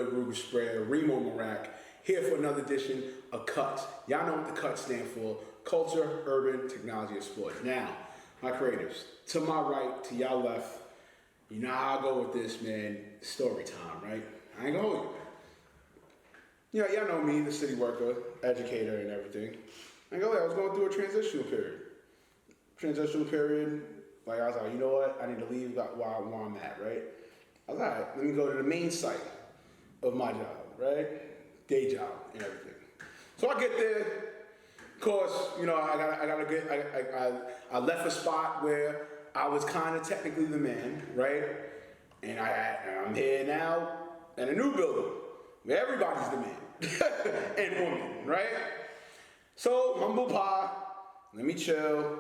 Hood, Ruger Spread, Remo Marak, here for another edition of CUTS. Y'all know what the CUTS stand for: Culture, Urban, Technology, and Sports. Now, my creatives, to my right, to y'all left, you know how I go with this, man. Story time, right? I ain't gonna hold you. Y'all know me, the city worker, educator, and everything. I was going through a transitional period. Like, I was like, you know what? I need to leave where I'm at, right? I was like, all right, let me go to the main site of my job, right? Day job and everything. So I get there. Of course, you know, I left a spot where I was kind of technically the man, right? And I'm here now in a new building where everybody's the man and woman, right? So, humble pie, let me chill.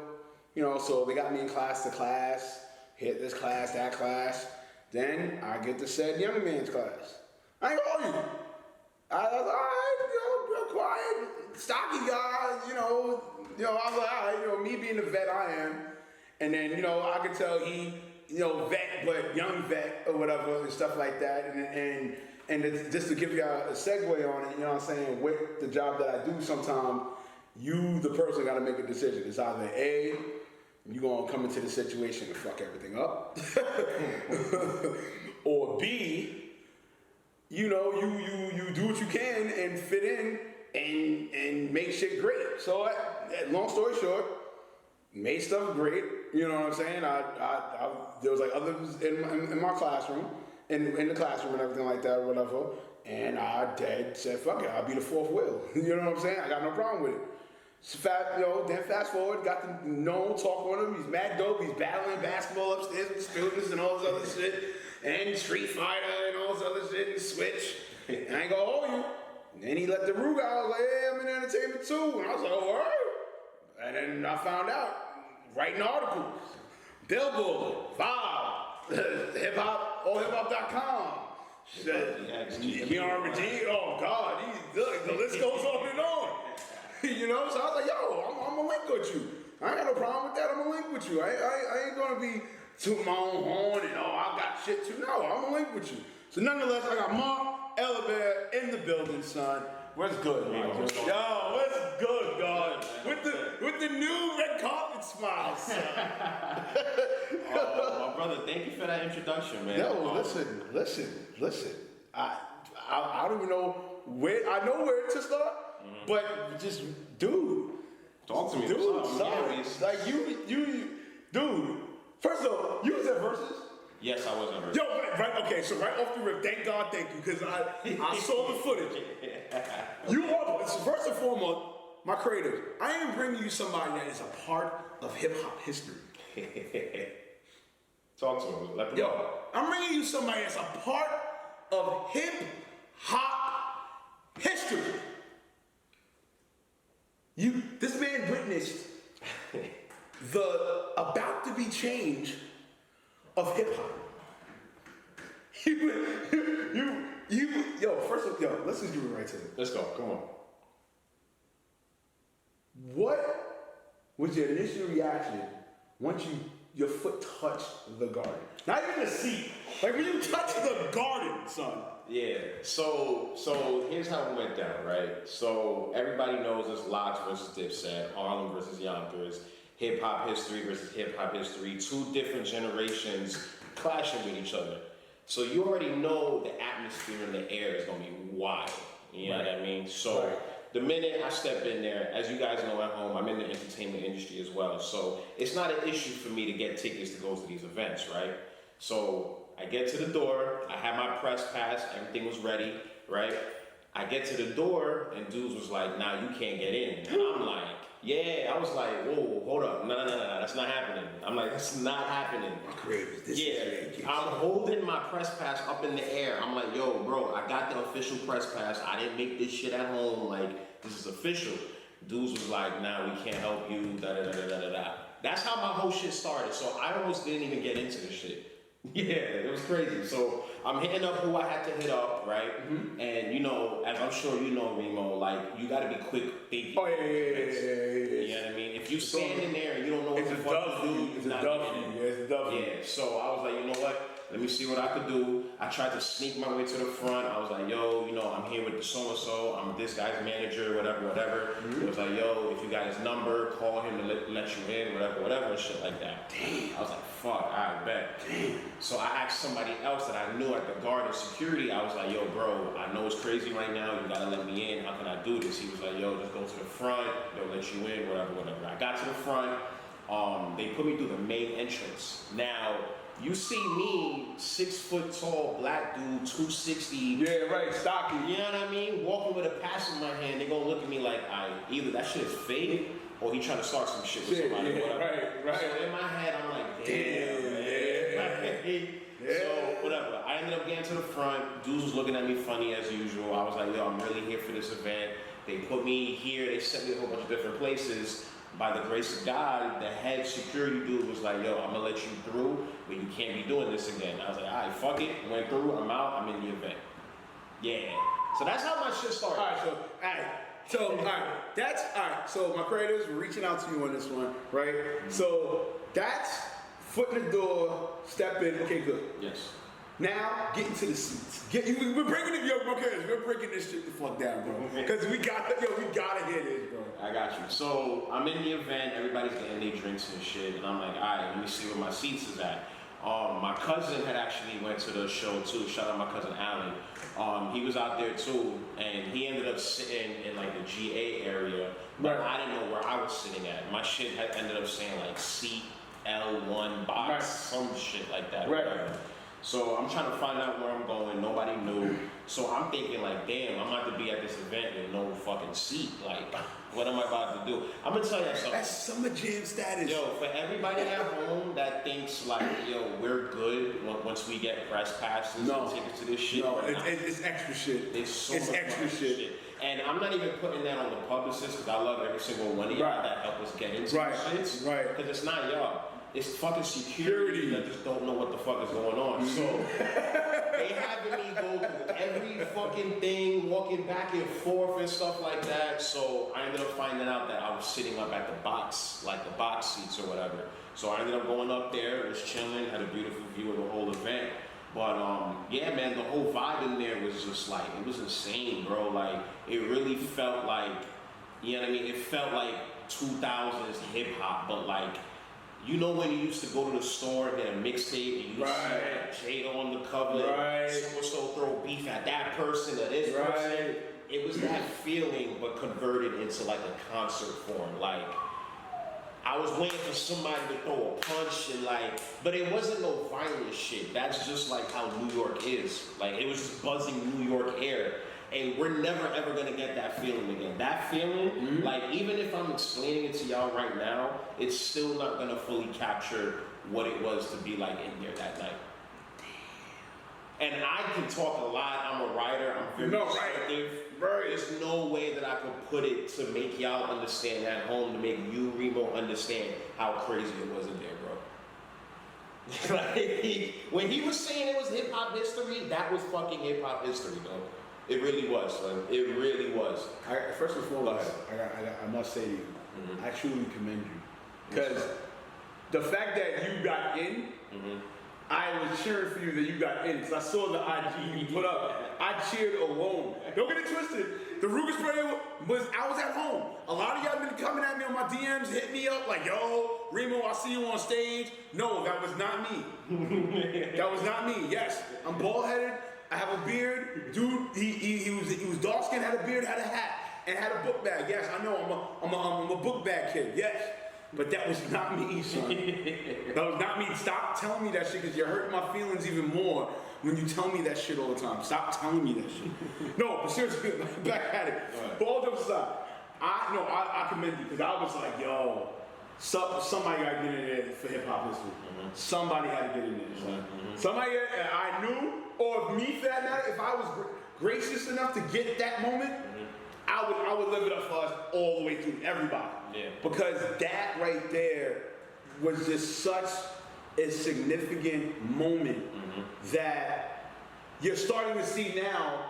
You know, so they got me in class to class, hit this class, that class. Then I get to said young man's class. I ain't gonna hold you. I was all right, real quiet, stocky guy, I was like, all right, me being the vet I am. And then, I could tell he, vet, but young vet or whatever and stuff like that. And just to give you a segue on it, you know what I'm saying, with the job that I do sometimes, you, the person, got to make a decision. It's either A, you're going to come into the situation and fuck everything up, or B, you do what you can and fit in and make shit great. So, long story short, made stuff great. You know what I'm saying? There was like others in my classroom, in the classroom and everything like that or whatever. And I said, fuck it, I'll be the fourth wheel. You know what I'm saying? I got no problem with it. So then fast forward, got to talk with him. He's mad dope. He's battling basketball upstairs with the students and all this other shit. And Street Fighter and all this other shit and Switch. And I ain't gonna hold you. And then he let the rug out. I was like, hey, I'm in entertainment too. And I was like, all right. And then I found out, writing articles, Billboard, Vibe, hiphop.com. Oh God, the list goes on and on. So I was like, yo, I'm gonna link with you. I ain't got no problem with that. I'm gonna link with you. I ain't gonna be tooting my own horn and I got shit too. No, I'm gonna link with you. So nonetheless, I got Mark Elibert in the building, son. What's good, man? Yo, what's good, God? With the new red carpet smile, son. My brother, thank you for that introduction, man. Yo, listen. I don't even know where. I know where to start. But just, dude. Talk to me. Dude, sorry. Like, dude. First of all, you was at Verzuz? Yes, I was at Verzuz. Yo, right, okay, so right off the rip, thank you, because I saw the footage. You are, first and foremost, my creative, I am bringing you somebody that is a part of hip-hop history. Talk to him. Let them know. I'm bringing you somebody that's a part of hip-hop history. This man witnessed the about to be change of hip hop. Let's just do it right to it. Let's go. Come on. What was your initial reaction once your foot touched the garden? Not even the seat. Like when you touch the garden, son. Yeah. So here's how it went down, right? So everybody knows it's Lox versus Dipset, Harlem versus Yonkers, hip hop history versus hip hop history. Two different generations clashing with each other. So you already know the atmosphere in the air is gonna be wild. You know what I mean? So the minute I step in there, as you guys know at home, I'm in the entertainment industry as well. So it's not an issue for me to get tickets to go to these events, right? So I get to the door, I had my press pass, everything was ready, right? I get to the door and dudes was like, nah, you can't get in. And I'm like, yeah, I was like, whoa, hold up, no, that's not happening. I'm like, that's not happening. I'm holding my press pass up in the air. I'm like, yo, bro, I got the official press pass. I didn't make this shit at home. Like, this is official. Dudes was like, nah, we can't help you, da-da-da-da-da-da. That's how my whole shit started. So I almost didn't even get into the shit. Yeah, it was crazy. So I'm hitting up who I had to hit up, right? Mm-hmm. And you know, as I'm sure you know, Remo, like you gotta be quick thinking. Oh yeah. You know what I mean? If you standing there and you don't know what the fuck to do, it's a duffy. Yeah, so I was like, you know what? Let me see what I could do. I tried to sneak my way to the front. I was like, yo, you know, I'm here with the so-and-so. I'm this guy's manager, whatever. It was like, yo, if you got his number, call him to let you in, whatever, and shit like that. Damn. I was like, fuck, I bet. Damn. So I asked somebody else that I knew at the guard and security. I was like, yo, bro, I know it's crazy right now. You gotta let me in. How can I do this? He was like, yo, just go to the front. They'll let you in, whatever. I got to the front. They put me through the main entrance. Now, you see me, 6 foot tall, black dude, 260. Yeah, right, stocky. You know what I mean? Walking with a pass in my hand, they gonna look at me like either that shit is fake or he trying to start some shit with somebody. Yeah, whatever. right. So in my head, I'm like, damn, man. Yeah. So whatever. I ended up getting to the front. Dudes was looking at me funny as usual. I was like, yo, I'm really here for this event. They put me here. They sent me a whole bunch of different places. By the grace of God, the head security dude was like, yo, I'm gonna let you through, but you can't be doing this again. I was like, all right, fuck it. Went through, I'm out, I'm in the event. Yeah. So that's how my shit started. All right, so my creators were reaching out to you on this one, right? So that's foot in the door, step in, okay, good. Yes. Now, get into the seats. We're breaking it, we're breaking this shit the fuck down, bro. Because we gotta hear this, bro. I got you. So I'm in the event, everybody's getting their drinks and shit, and I'm like, all right, let me see where my seats is at. My cousin had actually went to the show too. Shout out my cousin Alan. He was out there too, and he ended up sitting in like the GA area, but I didn't know where I was sitting at. My shit had ended up saying like seat L1 box, some shit like that. Right. Whatever. So I'm trying to find out where I'm going. Nobody knew. So I'm thinking like, damn, I'm about to be at this event with no fucking seat. Like, what am I about to do? I'm gonna tell you something. That's Summer Jam status. Yo, for everybody at home that thinks like, yo, we're good once we get press passes and tickets to this shit. No, it's extra shit. It's so much extra shit. And I'm not even putting that on the publicists because I love every single one of y'all that help us get into these shits. Right. Because it's not y'all. It's fucking security that just don't know what the fuck is going on. So they having me go through every fucking thing, walking back and forth and stuff like that. So I ended up finding out that I was sitting up at the box, like the box seats or whatever. So I ended up going up there, was chilling, had a beautiful view of the whole event. But yeah, man, the whole vibe in there was just like, it was insane, bro. Like, it really felt like, you know what I mean? It felt like 2000s hip hop, but like, you know when you used to go to the store and get a mixtape and you see Jada on the cover, so throw beef at that person or this person. It was that feeling, but converted into like a concert form. Like, I was waiting for somebody to throw a punch and like, but it wasn't no violent shit. That's just like how New York is. Like, it was just buzzing New York air. And we're never ever gonna get that feeling again. That feeling, like even if I'm explaining it to y'all right now, it's still not gonna fully capture what it was to be like in there that night. And I can talk a lot, I'm a writer, I'm very descriptive. There's no way that I could put it to make y'all understand at home, to make you, Remo, understand how crazy it was in there, bro. Like, when he was saying it was hip hop history, that was fucking hip hop history, dog. It really was, son. It really was. First and foremost, I must say to you, I truly commend you. Because the fact that you got in, I was cheering for you that you got in. Because I saw the IG you put up. I cheered alone. Don't get it twisted. The Ruger spray I was at home. A lot of y'all been coming at me on my DMs, hit me up like, yo, Remo, I see you on stage. No, that was not me. That was not me. Yes, I'm bald-headed. I have a beard, dude. He was dark skinned, had a beard, had a hat, and had a book bag. Yes, I know. I'm a book bag kid. Yes, but that was not me, son. That was not me. Stop telling me that shit, because you're hurting my feelings even more when you tell me that shit all the time. Stop telling me that shit. No, but seriously, back at it. But all jokes aside, I commend you, because I was like, yo, somebody got to get in there for hip hop history. Somebody had to get in there. Somebody I knew. Or me, for that matter, if I was gracious enough to get that moment, I would live it up for us all the way through, everybody. Yeah. Because that right there was just such a significant moment that you're starting to see now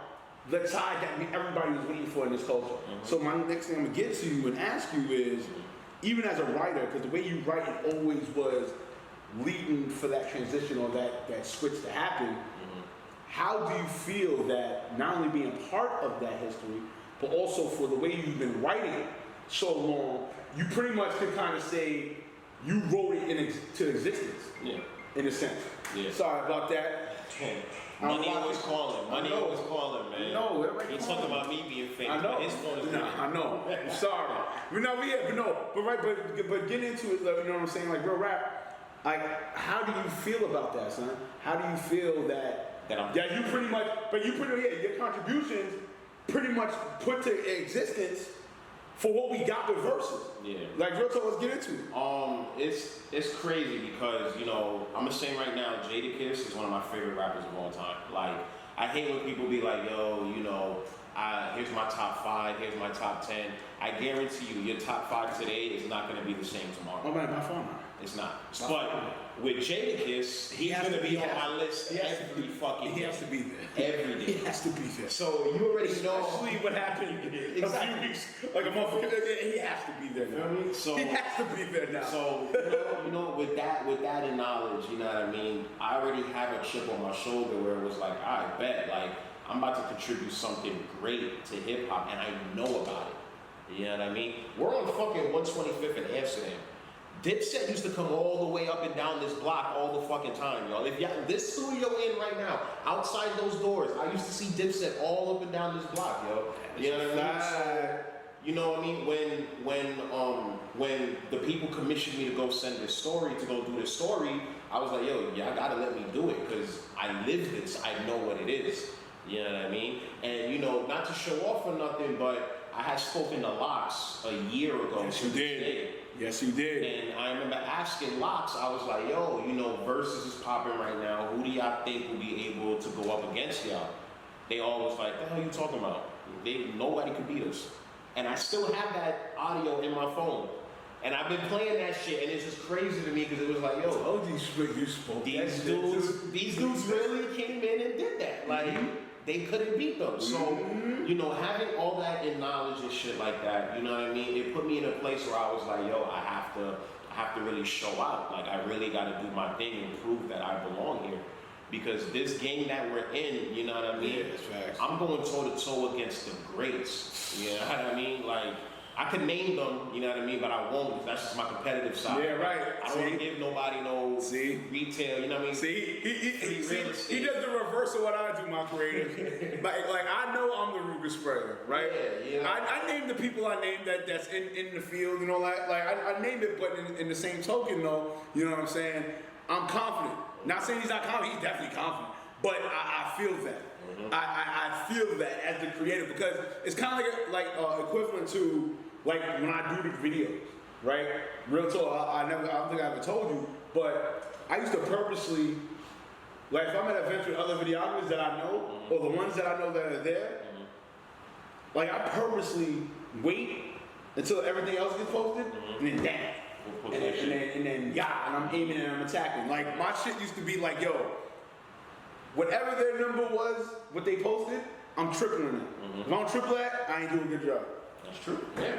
the tide that everybody was waiting for in this culture. So my next thing I'm gonna get to you and ask you is, even as a writer, because the way you write, it always was leading for that transition or that switch to happen, how do you feel that not only being part of that history, but also for the way you've been writing so long, you pretty much can kind of say you wrote it into existence, in a sense. Sorry about that. Money always calling. Money always calling, man. No, he talking about me being famous. I know. His phone is I know. I'm sorry. But get into it. You know what I'm saying? Like real rap. Like, how do you feel about that, son? How do you feel that you pretty much, your contributions pretty much put to existence for what we got with Verzuz. Like real talk, let's get into it. It's crazy because, you know, I'm gonna say right now, C.U.T.S is one of my favorite rappers of all time. Like, I hate when people be like, yo, you know, here's my top 5, here's my top 10. I guarantee you, your top 5 today is not gonna be the same tomorrow. Oh man, my phone. It's not. But with C.U.T, he's gonna be on my list every fucking day. He has to be there. Every day. He has to be there. So you already know. Especially what happened a few weeks, like a month ago. He has to be there now. So he has to be there now. So you know, with that in knowledge, you know what I mean. I already have a chip on my shoulder where it was like, I bet, like I'm about to contribute something great to hip hop, and I know about it. You know what I mean? We're on fucking 125th in Amsterdam. Dipset used to come all the way up and down this block all the fucking time, y'all. If y'all, this studio in right now, outside those doors, I used to see Dipset all up and down this block, yo. You know what I mean? So, you know what I mean? When the people commissioned me to go send this story, to go do this story, I was like, yo, y'all gotta let me do it, because I live this, I know what it is. You know what I mean? And you know, not to show off or nothing, but I had spoken to Locks a year ago. Yes, you did. Yes, you did. And I remember asking Locks, I was like, yo, you know, Verzuz is popping right now. Who do y'all think will be able to go up against y'all? They all was like, the hell are you talking about? Nobody could beat us. And I still have that audio in my phone. And I've been playing that shit, and it's just crazy to me because it was like, yo, these dudes really came in and did that. Like, they couldn't beat them. So, you know, having all that in knowledge and shit like that, you know what I mean? It put me in a place where I was like, yo, I have to really show out. Like, I really got to do my thing and prove that I belong here. Because this game that we're in, you know what I mean? Yeah, that's facts. I'm going toe to toe against the greats. You know what I mean? Like, I could name them, you know what I mean, but I won't, because that's just my competitive side. Yeah, right. I don't want to give nobody no retail, you know what I mean? He does the reverse of what I do, my creative. like I know I'm the Ruger spreader, right? Yeah. I name the people I name that's in the field, you know, like I name it, but in the same token, though, you know what I'm saying? I'm confident. Not saying he's not confident, he's definitely confident, but I feel that. I feel that as the creator, because it's kind of like equivalent to like when I do the videos, right? Real talk, I don't think I ever told you, but I used to purposely, like if I'm at events with other videographers that I know, or the ones that I know that are there, like I purposely wait until everything else gets posted, and then damn. And then I'm aiming and I'm attacking. Like my shit used to be like, yo, whatever their number was, what they posted, I'm tripling it. If I don't triple that, I ain't doing a good job. That's true. Yeah.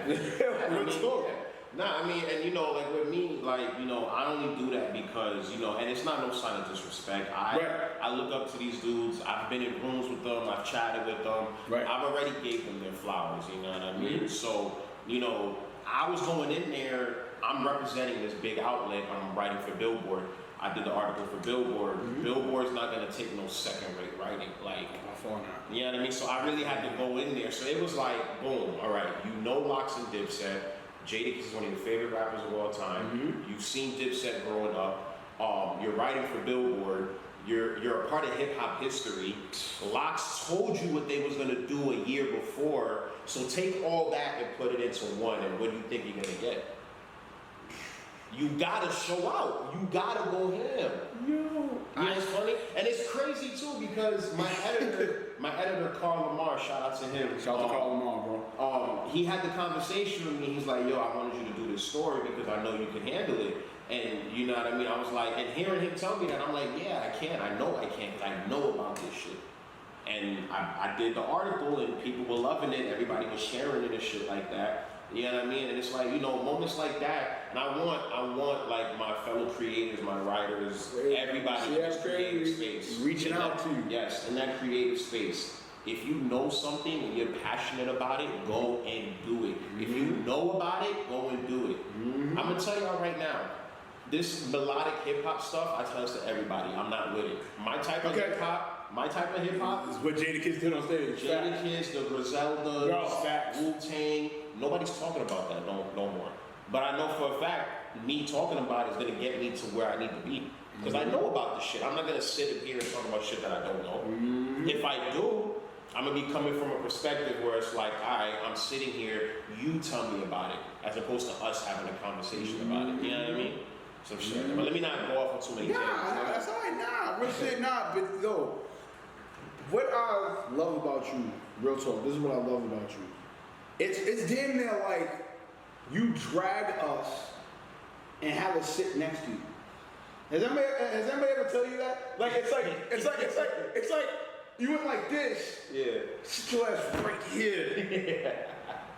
Nah, I mean, and you know, like with me, like, you know, I only do that because, you know, and it's not no sign of disrespect. I look up to these dudes. I've been in rooms with them. I've chatted with them. Right. I've already gave them their flowers, you know what I mean? So, you know, I was going in there, I'm representing this big outlet. I'm writing for Billboard. I did the article for Billboard. Billboard's not gonna take no second-rate writing. Like, you know what I mean? So I really had to go in there. So it was like, boom, all right, you know Locks and Dipset. Jadakiss is one of your favorite rappers of all time. You've seen Dipset growing up. You're writing for Billboard. You're a part of hip-hop history. Locks told you what they was gonna do a year before. So take all that and put it into one, and what do you think you're gonna get? You gotta show out. You gotta go ham. You know what's funny? And it's crazy too, because my editor Carl Lamar, shout out to him. Shout out to Carl Lamar, bro. He had the conversation with me. He's like, yo, I wanted you to do this story because I know you can handle it. And you know what I mean? I was like, and hearing him tell me that, I'm like, yeah, I can. I know I can, because I know about this shit. And I did the article, and people were loving it. Everybody was sharing it and shit like that. You know what I mean? And it's like, you know, moments like that, and I want like my fellow creators, my writers, everybody in this creative space. Reaching out to you. Yes, in that creative space. If you know something and you're passionate about it, go and do it. If you know about it, go and do it. I'm gonna tell y'all right now, this melodic hip hop stuff, I tell this to everybody, I'm not with it. My type of hip hop This is what Jadakiss did on stage. Jadakiss, the Griseldas, Wu-Tang, nobody's talking about that no more. But I know for a fact, me talking about it is gonna get me to where I need to be. Because I know about this shit. I'm not gonna sit here and talk about shit that I don't know. If I do, I'm gonna be coming from a perspective where it's like, all right, I'm sitting here, you tell me about it, as opposed to us having a conversation about it. You know what I mean? Some shit. But let me not go off on too many tangents. Nah, that's all right. Nah, real shit. Nah, but yo, what I love about you, real talk. This is what I love about you. It's damn near like you drag us and have us sit next to you. Has anybody ever tell you that? Like it's like you went like this. Yeah. Sit your ass right here.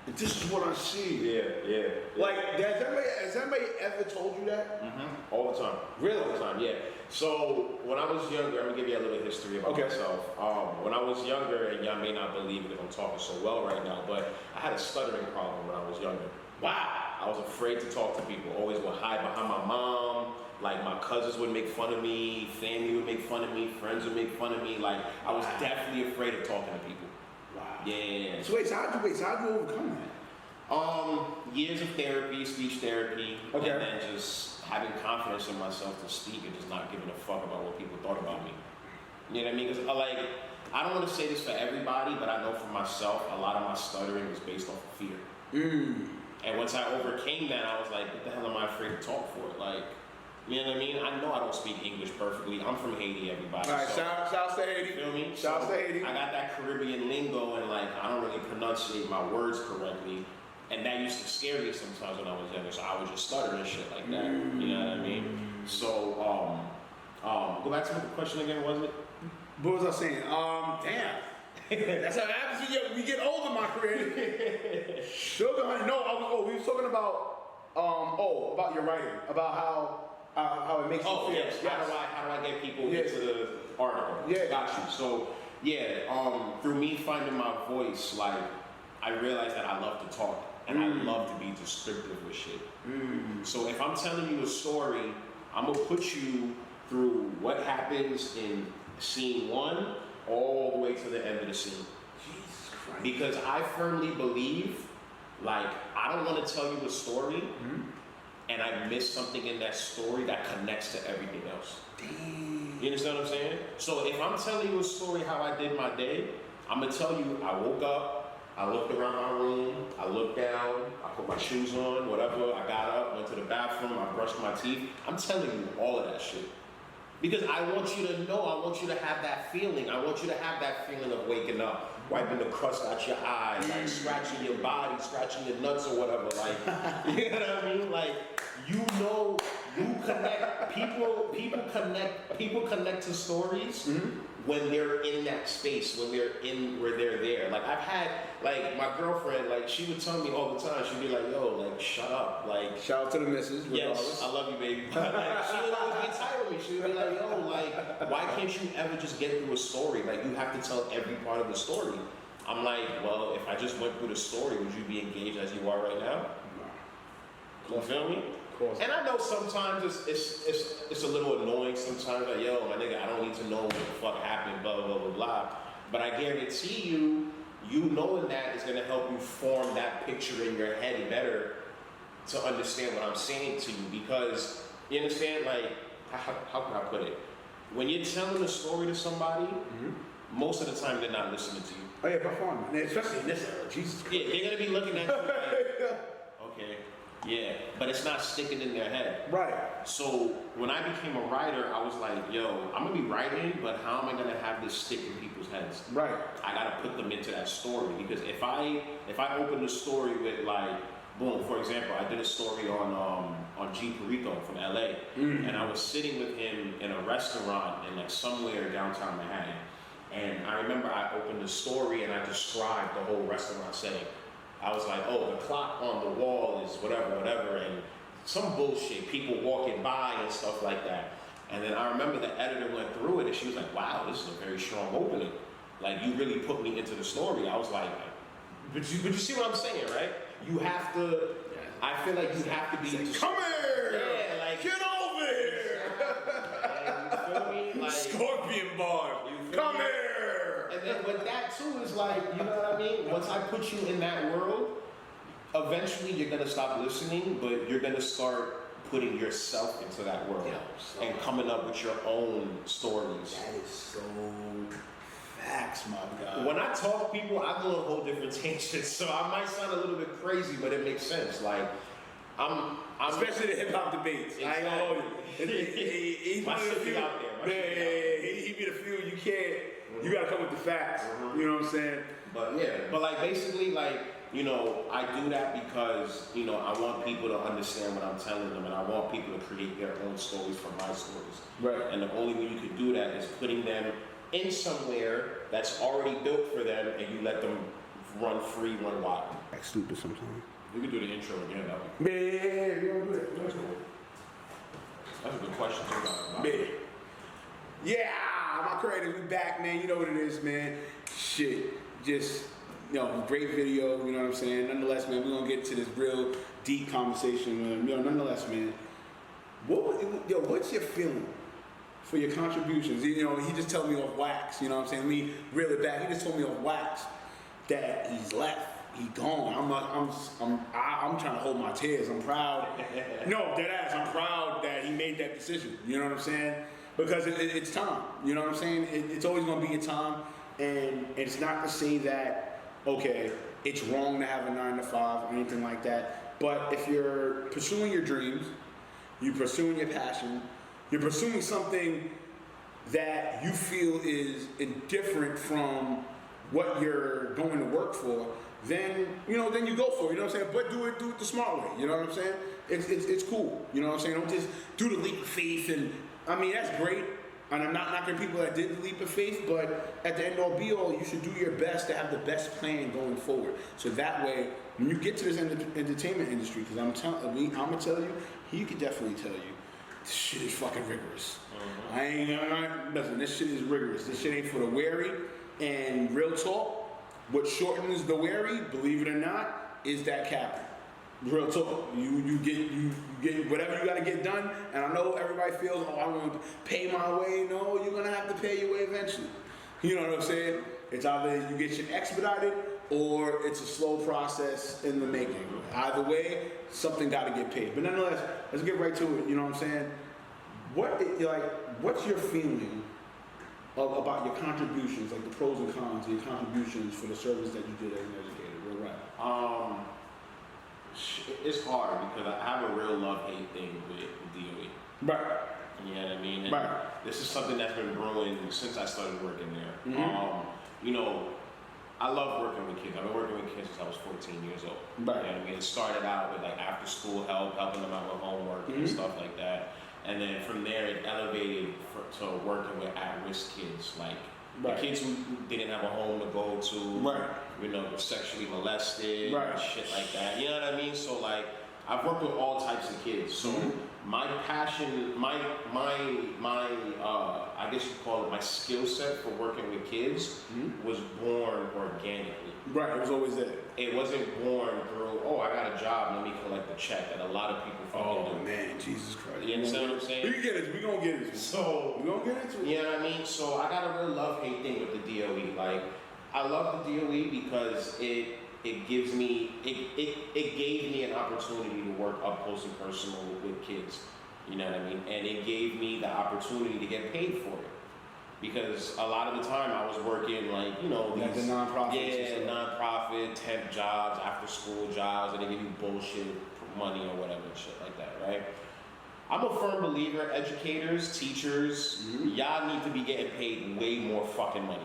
And this is what I see. Yeah. Like, has anybody ever told you that? All the time. Really? All the time, yeah. So, when I was younger, I'm gonna give you a little history about myself. When I was younger, and y'all may not believe it if I'm talking so well right now, but I had a stuttering problem when I was younger. Wow. I was afraid to talk to people. Always would hide behind my mom. Like, my cousins would make fun of me, family would make fun of me, friends would make fun of me. Like, I was definitely afraid of talking to people. Wow. Yeah. So how'd you overcome that? Years of therapy, speech therapy, Okay. and then just having confidence in myself to speak and just not giving a fuck about what people thought about me. You know what I mean? Because I don't want to say this for everybody, but I know for myself, a lot of my stuttering was based off of fear. And once I overcame that, I was like, what the hell am I afraid to talk for? Like, you know what I mean? I know I don't speak English perfectly. I'm from Haiti, everybody. All right, so, shout to Haiti. You feel me? Shout to Haiti. I got that Caribbean lingo, and like I don't really pronunciate my words correctly, and that used to scare me sometimes when I was younger. So I would just stutter and shit like that. You know what I mean? So go back to what the question again was it? What was I saying? Damn. That's how it happens when we get older, my career. Sugar honey. No, we was talking about about your writing, about how it makes you feel. Yes. How do I get people into the article? Yeah. Got you. So through me finding my voice, like I realized that I love to talk and I love to be descriptive with shit. So if I'm telling you a story, I'm gonna put you through what happens in scene 1 all the way to the end of the scene. Jesus Christ. Because I firmly believe, like, I don't want to tell you a story and I miss something in that story that connects to everything else. Damn. You understand what I'm saying? So if I'm telling you a story how I did my day, I'm gonna tell you I woke up, I looked around my room, I looked down, I put my shoes on, whatever, I got up, went to the bathroom, I brushed my teeth. I'm telling you all of that shit. Because I want you to know, I want you to have that feeling. I want you to have that feeling of waking up, wiping the crust out your eyes, like scratching your body, scratching your nuts or whatever. Like, you know what I mean? Like, you know, you connect, people connect to stories when they're in that space, where they're there. Like, I've had, like, my girlfriend, like, she would tell me all the time, she'd be like, yo, like, shut up. Like, shout out to the missus. Yes, I love you, baby. But like, she would always be tired of me. She would be like, yo, like, why can't you ever just get through a story? Like, you have to tell every part of the story. I'm like, well, if I just went through the story, would you be engaged as you are right now? You feel me? Of course. And I know sometimes it's a little annoying sometimes, like, yo, my nigga, I don't need to know what the fuck happened, blah, blah, blah, blah. But I guarantee you knowing that is gonna help you form that picture in your head better to understand what I'm saying to you. Because, you understand, like, how can I put it? When you're telling a story to somebody, most of the time they're not listening to you. Oh yeah, by far, man. Especially in this era, Jesus Christ. Yeah, they're gonna be looking at you like, okay, yeah, but it's not sticking in their head. Right. So when I became a writer, I was like, yo, I'm gonna be writing, but how am I gonna have this stick in people's heads? Right. I gotta put them into that story, because if I open the story with, like, boom, for example, I did a story on G. Perico from LA, and I was sitting with him in a restaurant in, like, somewhere downtown Manhattan, and I remember I opened the story and I described the whole restaurant setting. I was like, oh, the clock on the wall is whatever, and some bullshit, people walking by and stuff like that. And then I remember the editor went through it and she was like, wow, this is a very strong opening. Like, you really put me into the story. I was like, but you see what I'm saying, right? You have to, I feel like you have to be. Come here! Yeah, like. Get over here! You feel me? Like, Scorpion bar! Come here! And then with that too, is like, you know what I mean? Once I put you in that world, eventually you're gonna stop listening, but you're gonna start putting yourself into that world and coming up with your own stories. That is so facts, my God. When I talk to people, I go on a whole different tangent, so I might sound a little bit crazy, but it makes sense. Like, I'm especially the hip hop debates. Exactly. I ain't gonna hold you. He's one of the few. Out there. He be the few. You can't. You gotta come with the facts. You know what I'm saying? But yeah, but like basically, like, you know, I do that because, you know, I want people to understand what I'm telling them, and I want people to create their own stories from my stories. Right. And the only way you can do that is putting them in somewhere that's already built for them, and you let them run free, run wild. Act stupid sometimes. We could do the intro again. Yeah, we don't do it. That's cool. That's a good question too. Man. Yeah, my creators, we back, man. You know what it is, man. Shit, just, you know, great video, you know what I'm saying? Nonetheless, man, we're gonna get to this real deep conversation. You know, nonetheless, man, what's your feeling for your contributions? You know, he just told me off wax, you know what I'm saying? Let me reel it back. He just told me off wax that he's left. He gone. I'm trying to hold my tears. I'm proud. No, dead ass. I'm proud that he made that decision. You know what I'm saying? Because it's time. You know what I'm saying? It's always gonna be a time, and it's not to say that okay, it's wrong to have a 9 to 5 or anything like that. But if you're pursuing your dreams, you're pursuing your passion, you're pursuing something that you feel is indifferent from what you're going to work for, then you go for it. You know what I'm saying? But do it the smart way. You know what I'm saying? It's cool. You know what I'm saying? Don't just do the leap of faith. And I mean, that's great. And I'm not knocking people that did the leap of faith, but at the end all be all, you should do your best to have the best plan going forward. So that way, when you get to this entertainment industry, because I'm gonna tell you, he could definitely tell you, this shit is fucking rigorous. I ain't gonna listen. This shit is rigorous. This shit ain't for the wary. And real talk, what shortens the wary, believe it or not, is that capital. Real talk. You get whatever you gotta get done, and I know everybody feels, oh, I want to pay my way. No, you're gonna have to pay your way eventually. You know what I'm saying? It's either you get shit expedited or it's a slow process in the making. Either way, something gotta get paid. But nonetheless, let's get right to it. You know what I'm saying? What's your feeling about your contributions, like the pros and cons of your contributions for the service that you did as an educator? Real right. It's hard because I have a real love-hate thing with DOE. Right. You know what I mean? And right. This is something that's been brewing since I started working there. Mm-hmm. You know, I love working with kids. I've been working with kids since I was 14 years old. Right. You know what I mean? It started out with like after-school help, helping them out with homework and stuff like that. And then from there, it elevated to working with at-risk kids, like the kids who didn't have a home to go to, you know, were sexually molested, and shit like that. You know what I mean? So like, I've worked with all types of kids. So my passion, I guess you call it my skill set for working with kids was born organically. Right, it was always there. It wasn't born through, oh, I got a job, let me collect the check, that a lot of people fucking do. Man, Jesus Christ. You understand what I'm saying? We gonna get it. So, we gonna get into it. You know what I mean? So I got a real love-hate thing with the DOE. Like, I love the DOE because it gave me an opportunity to work up close and personal with kids. You know what I mean? And it gave me the opportunity to get paid for it. Because a lot of the time I was working like, you know, like these the nonprofits. Yeah, nonprofit, temp jobs, after school jobs, and they give you bullshit money or whatever and shit like that, right? I'm a firm believer, educators, teachers, y'all need to be getting paid way more fucking money.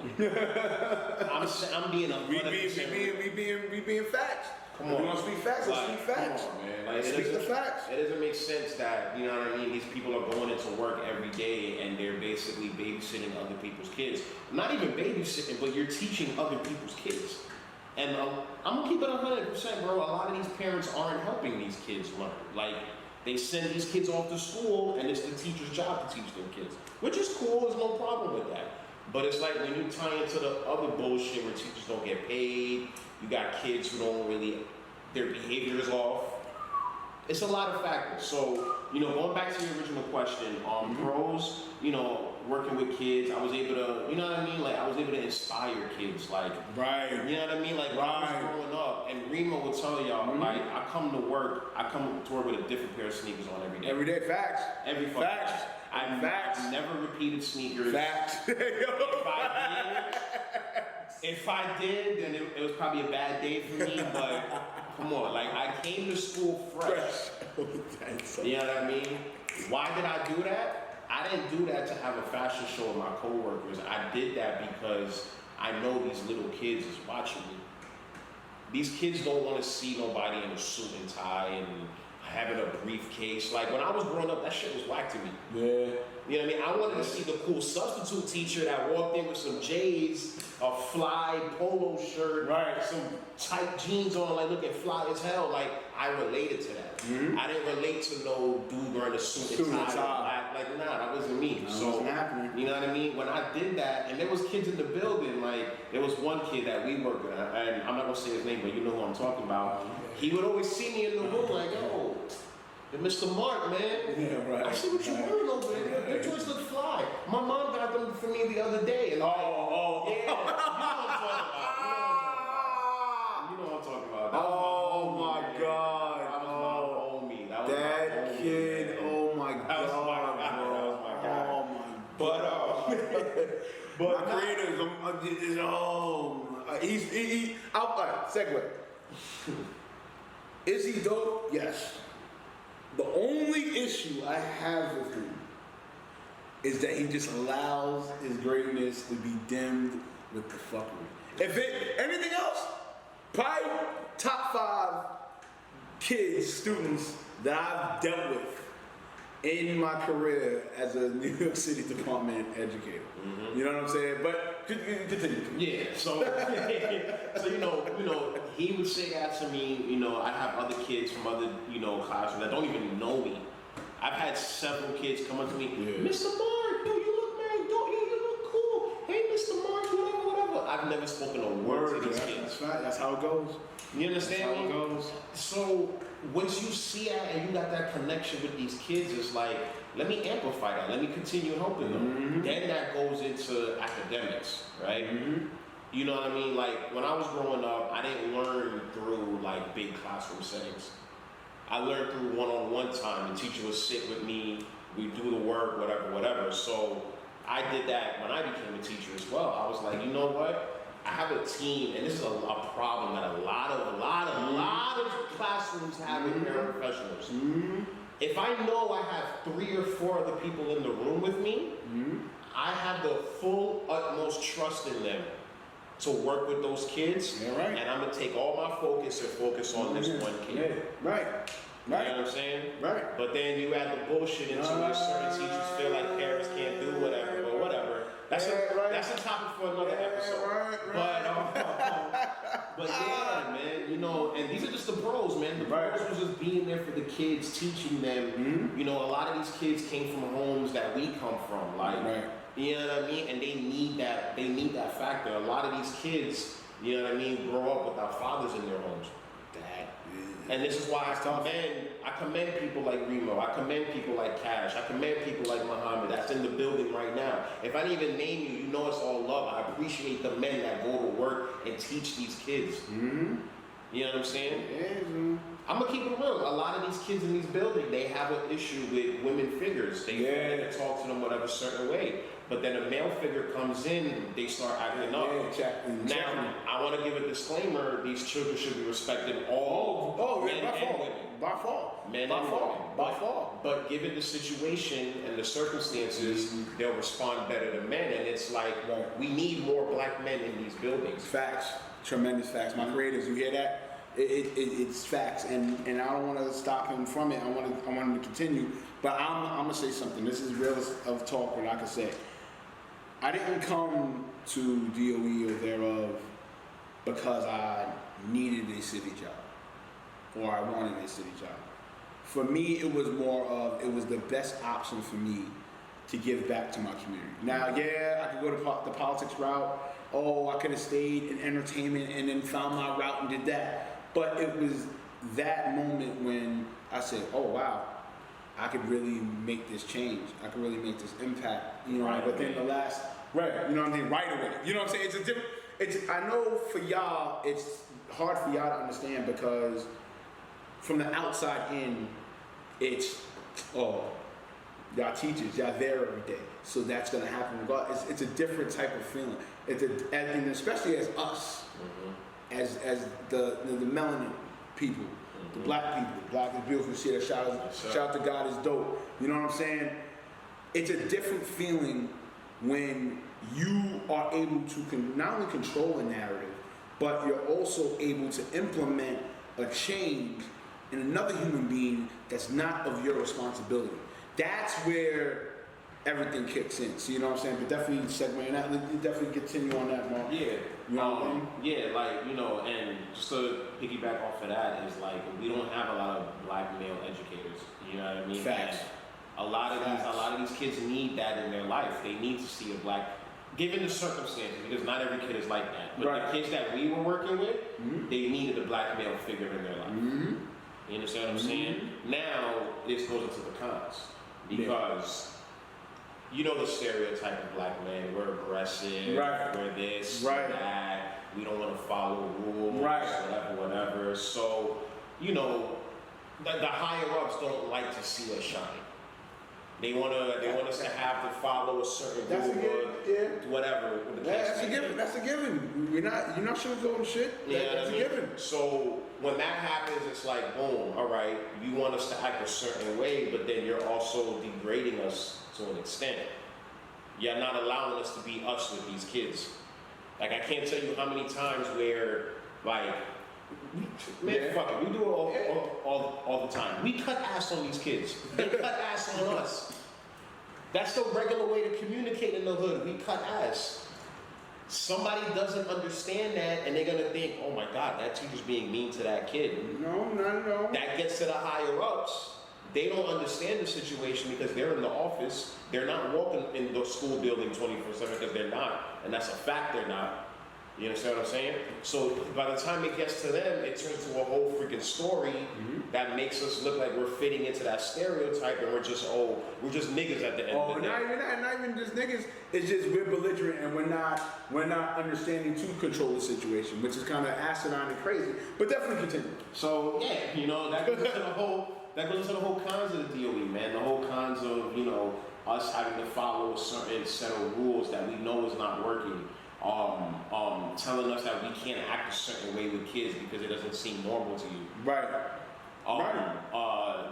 I'm being 100%. We being facts. Come on. If you want to speak facts, let's speak facts. Come on, man. Like, speak the facts. It doesn't make sense that, you know what I mean, these people are going into work every day and they're basically babysitting other people's kids. Not even babysitting, but you're teaching other people's kids. And I'm gonna keep it 100%, bro. A lot of these parents aren't helping these kids learn. Like, they send these kids off to school, and it's the teacher's job to teach their kids, which is cool. There's no problem with that. But it's like when you tie into the other bullshit where teachers don't get paid, you got kids who don't really, their behavior is off. It's a lot of factors. So, going back to your original question, pros, working with kids, I was able to, you know what I mean? Like, I was able to inspire kids, like, right. You know what I mean? Like, when I was growing up, and Remo will tell y'all, like, I come to work with a different pair of sneakers on every day. Every day, facts. Every fucking facts. day. I've never repeated sneakers. Facts. If I did, then it was probably a bad day for me, but come on, like, I came to school fresh. You know what I mean? Why did I do that? I didn't do that to have a fashion show with my coworkers. I did that because I know these little kids is watching me. These kids don't want to see nobody in a suit and tie and having a briefcase. Like, when I was growing up, that shit was whack to me. Yeah. You know what I mean? I wanted to see the cool substitute teacher that walked in with some J's, a fly polo shirt, right, some tight jeans on, like looking fly as hell. Like, I related to that. Mm-hmm. I didn't relate to no dude wearing a suit and tie. Like, nah, that wasn't me. So, you know what I mean? When I did that, and there was kids in the building, like, there was one kid that we worked with, and I'm not gonna say his name, but you know who I'm talking about. He would always see me in the room like, yo, Mr. Mark, man. Yeah, right. I see what you're wearing over there. Your joints look fly. My mom got them for me the other day. And yeah, you know what I'm talking about. Oh my God. That was my homie. That kid. Oh my God. That was my guy. Oh my. But my creators. Segue. Is he dope? Yes. The only issue I have with him is that he just allows his greatness to be dimmed with the fuckery. If anything else, probably top 5 kids, students that I've dealt with in my career as a New York City department educator. Mm-hmm. You know what I'm saying? But continue. Yeah. So he would say that to me. I have other kids from other classrooms that don't even know me. I've had several kids come up to me, Mr. Mark, dude, you look married, don't you? You look cool. Hey, Mr. Mark, whatever. I've never spoken a word to these kids. That's right. That's how it goes. You understand me? That's how it goes. So once you see that and you got that connection with these kids, it's like, let me amplify that. Let me continue helping them. Mm-hmm. Then that goes into academics, right? Mm-hmm. You know what I mean? Like, when I was growing up, I didn't learn through like big classroom settings. I learned through one-on-one time. The teacher would sit with me, we'd do the work, whatever. So I did that when I became a teacher as well. I was like, you know what? I have a team, and this is a problem that a lot of classrooms have with paraprofessionals. Mm-hmm. If I know I have 3 or 4 other people in the room with me, I have the full utmost trust in them to work with those kids, and I'm gonna take all my focus and focus on this one kid. Yeah. Right. You know what I'm saying? Right. But then you add the bullshit into it. Certain teachers feel like parents can't do whatever, but whatever. That's a topic for another episode. But yeah, man, and these are just the pros, man. The pros was just being there for the kids, teaching them. Mm-hmm. A lot of these kids came from homes that we come from, like, you know what I mean? And they need that. They need that factor. A lot of these kids, you know what I mean, grow up without fathers in their homes. And this is why I commend people like Remo. I commend people like Cash. I commend people like Muhammad that's in the building right now. If I didn't even name you, you know it's all love. I appreciate the men that go to work and teach these kids. Mm-hmm. You know what I'm saying? Yeah. I'm gonna keep it real. A lot of these kids in these buildings, they have an issue with women figures. They can talk to them whatever certain way. But then a male figure comes in, they start acting up. Now, I want to give a disclaimer: these children should be respected, all men and women. By far. Men and women. By far. But given the situation and the circumstances, they'll respond better to men. And it's like, we need more black men in these buildings. Facts. Tremendous facts. My creators, you hear that? It's facts, and I don't want to stop him from it. I want him to continue, but I'm gonna say something. This is real of talk, what I can say. I didn't come to DOE or thereof because I needed a city job or I wanted a city job. For me, it was more of, it was the best option for me to give back to my community. Now, yeah, I could go the politics route. Oh, I could have stayed in entertainment and then found my route and did that. But it was that moment when I said, oh, wow, I could really make this change. I could really make this impact, you know, Right within the last, right, you know what I mean, right away. You know what I'm saying? It's a different, I know for y'all, it's hard for y'all to understand because from the outside in, it's, oh, y'all teachers, y'all there every day. So that's gonna happen regardless. It's a different type of feeling. And especially as us, as the melanin people, the black people. Black is beautiful shit. Shout out to God is dope. You know what I'm saying? It's a different feeling when you are able to not only control a narrative, but you're also able to implement a change in another human being that's not of your responsibility. That's where everything kicks in. So you know what I'm saying? But definitely segue that. Definitely continue on that, Mark. Yeah. You know what I mean? Yeah, like, you know, and just to piggyback off of that is like, we don't have a lot of black male educators. You know what I mean? Facts. And a lot of these kids need that in their life. They need to see a black, given the circumstances, because not every kid is like that. But right. the kids that we were working with, they needed a black male figure in their life. You understand what I'm saying? Now, this goes into the cons. Because you know the stereotype of black men, we're aggressive, right. we're this, right. we're that, we don't want to follow rules, right. whatever. So, you know, the higher ups don't like to see us shine. They want us to have to follow a certain rule, whatever. That's a given. That's a given. You're not sugarcoating shit. That's a given. So when that happens, it's like, boom, all right, you want us to act a certain way, but then you're also degrading us to an extent. You're not allowing us to be us with these kids. Like, I can't tell you how many times where, like, man, fuck it, we do it all the time. We cut ass on these kids. They cut ass on us. That's the regular way to communicate in the hood. We cut ass. Somebody doesn't understand that, and they're gonna think, "Oh my God, that teacher's being mean to that kid." No. That gets to the higher ups. They don't understand the situation because they're in the office. They're not walking in the school building 24/7 because they're not, and that's a fact. They're not. You understand what I'm saying? So by the time it gets to them, it turns to a whole freaking story that makes us look like we're fitting into that stereotype, and we're just niggas at the end of the day. Not even just niggas. It's just we're belligerent and we're not understanding to control the situation, which is kind of asinine and crazy. But definitely continue. So yeah, you know, that goes into the whole cons of the DOE, man. The whole cons of, you know, us having to follow a certain set of rules that we know is not working. Telling us that we can't act a certain way with kids because it doesn't seem normal to you. Right.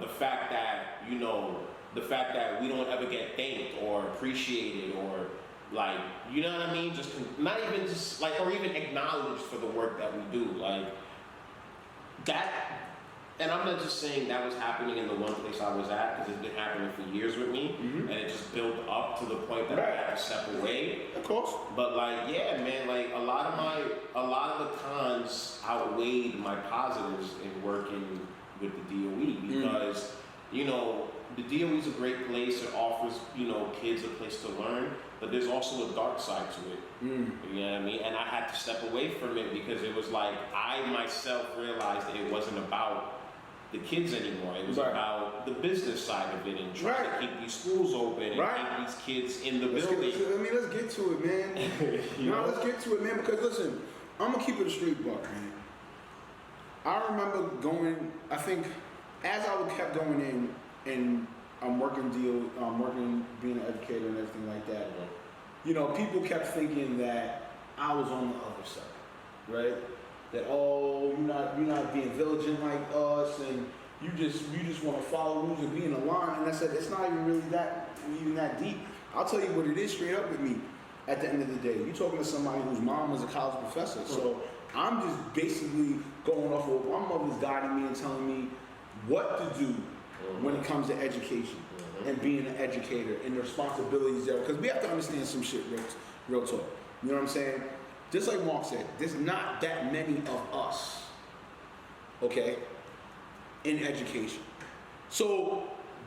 The fact that, you know, we don't ever get thanked or appreciated or, like, you know what I mean? Just not even just like, or even acknowledged for the work that we do, like that. And I'm not just saying that was happening in the one place I was at, because it's been happening for years with me, and it just built up to the point that I had to step away. Of course. But like, yeah, man, like a lot of the cons outweighed my positives in working with the DOE because, you know, the DOE is a great place. It offers, you know, kids a place to learn, but there's also a dark side to it. You know what I mean? And I had to step away from it because it was like I myself realized that it wasn't about the kids anymore. It was about the business side of it and trying to keep these schools open and keep these kids in the building. Let's get to it, man. Let's get to it, man. Because listen, I'm gonna keep it a street buck, man. I remember going. I think as I kept going in, and I'm working being an educator and everything like that. You know, people kept thinking that I was on the other side, right? That you're not being vigilant like us, and you just want to follow rules and be in a line. And I said, it's not even really that deep. I'll tell you what it is straight up with me. At the end of the day, you're talking to somebody whose mom was a college professor, so I'm just basically going off of what my mother's guiding me and telling me what to do when it comes to education and being an educator and the responsibilities there. Because we have to understand some shit, real talk. You know what I'm saying? just like Mark said, there's not that many of us, okay, in education. So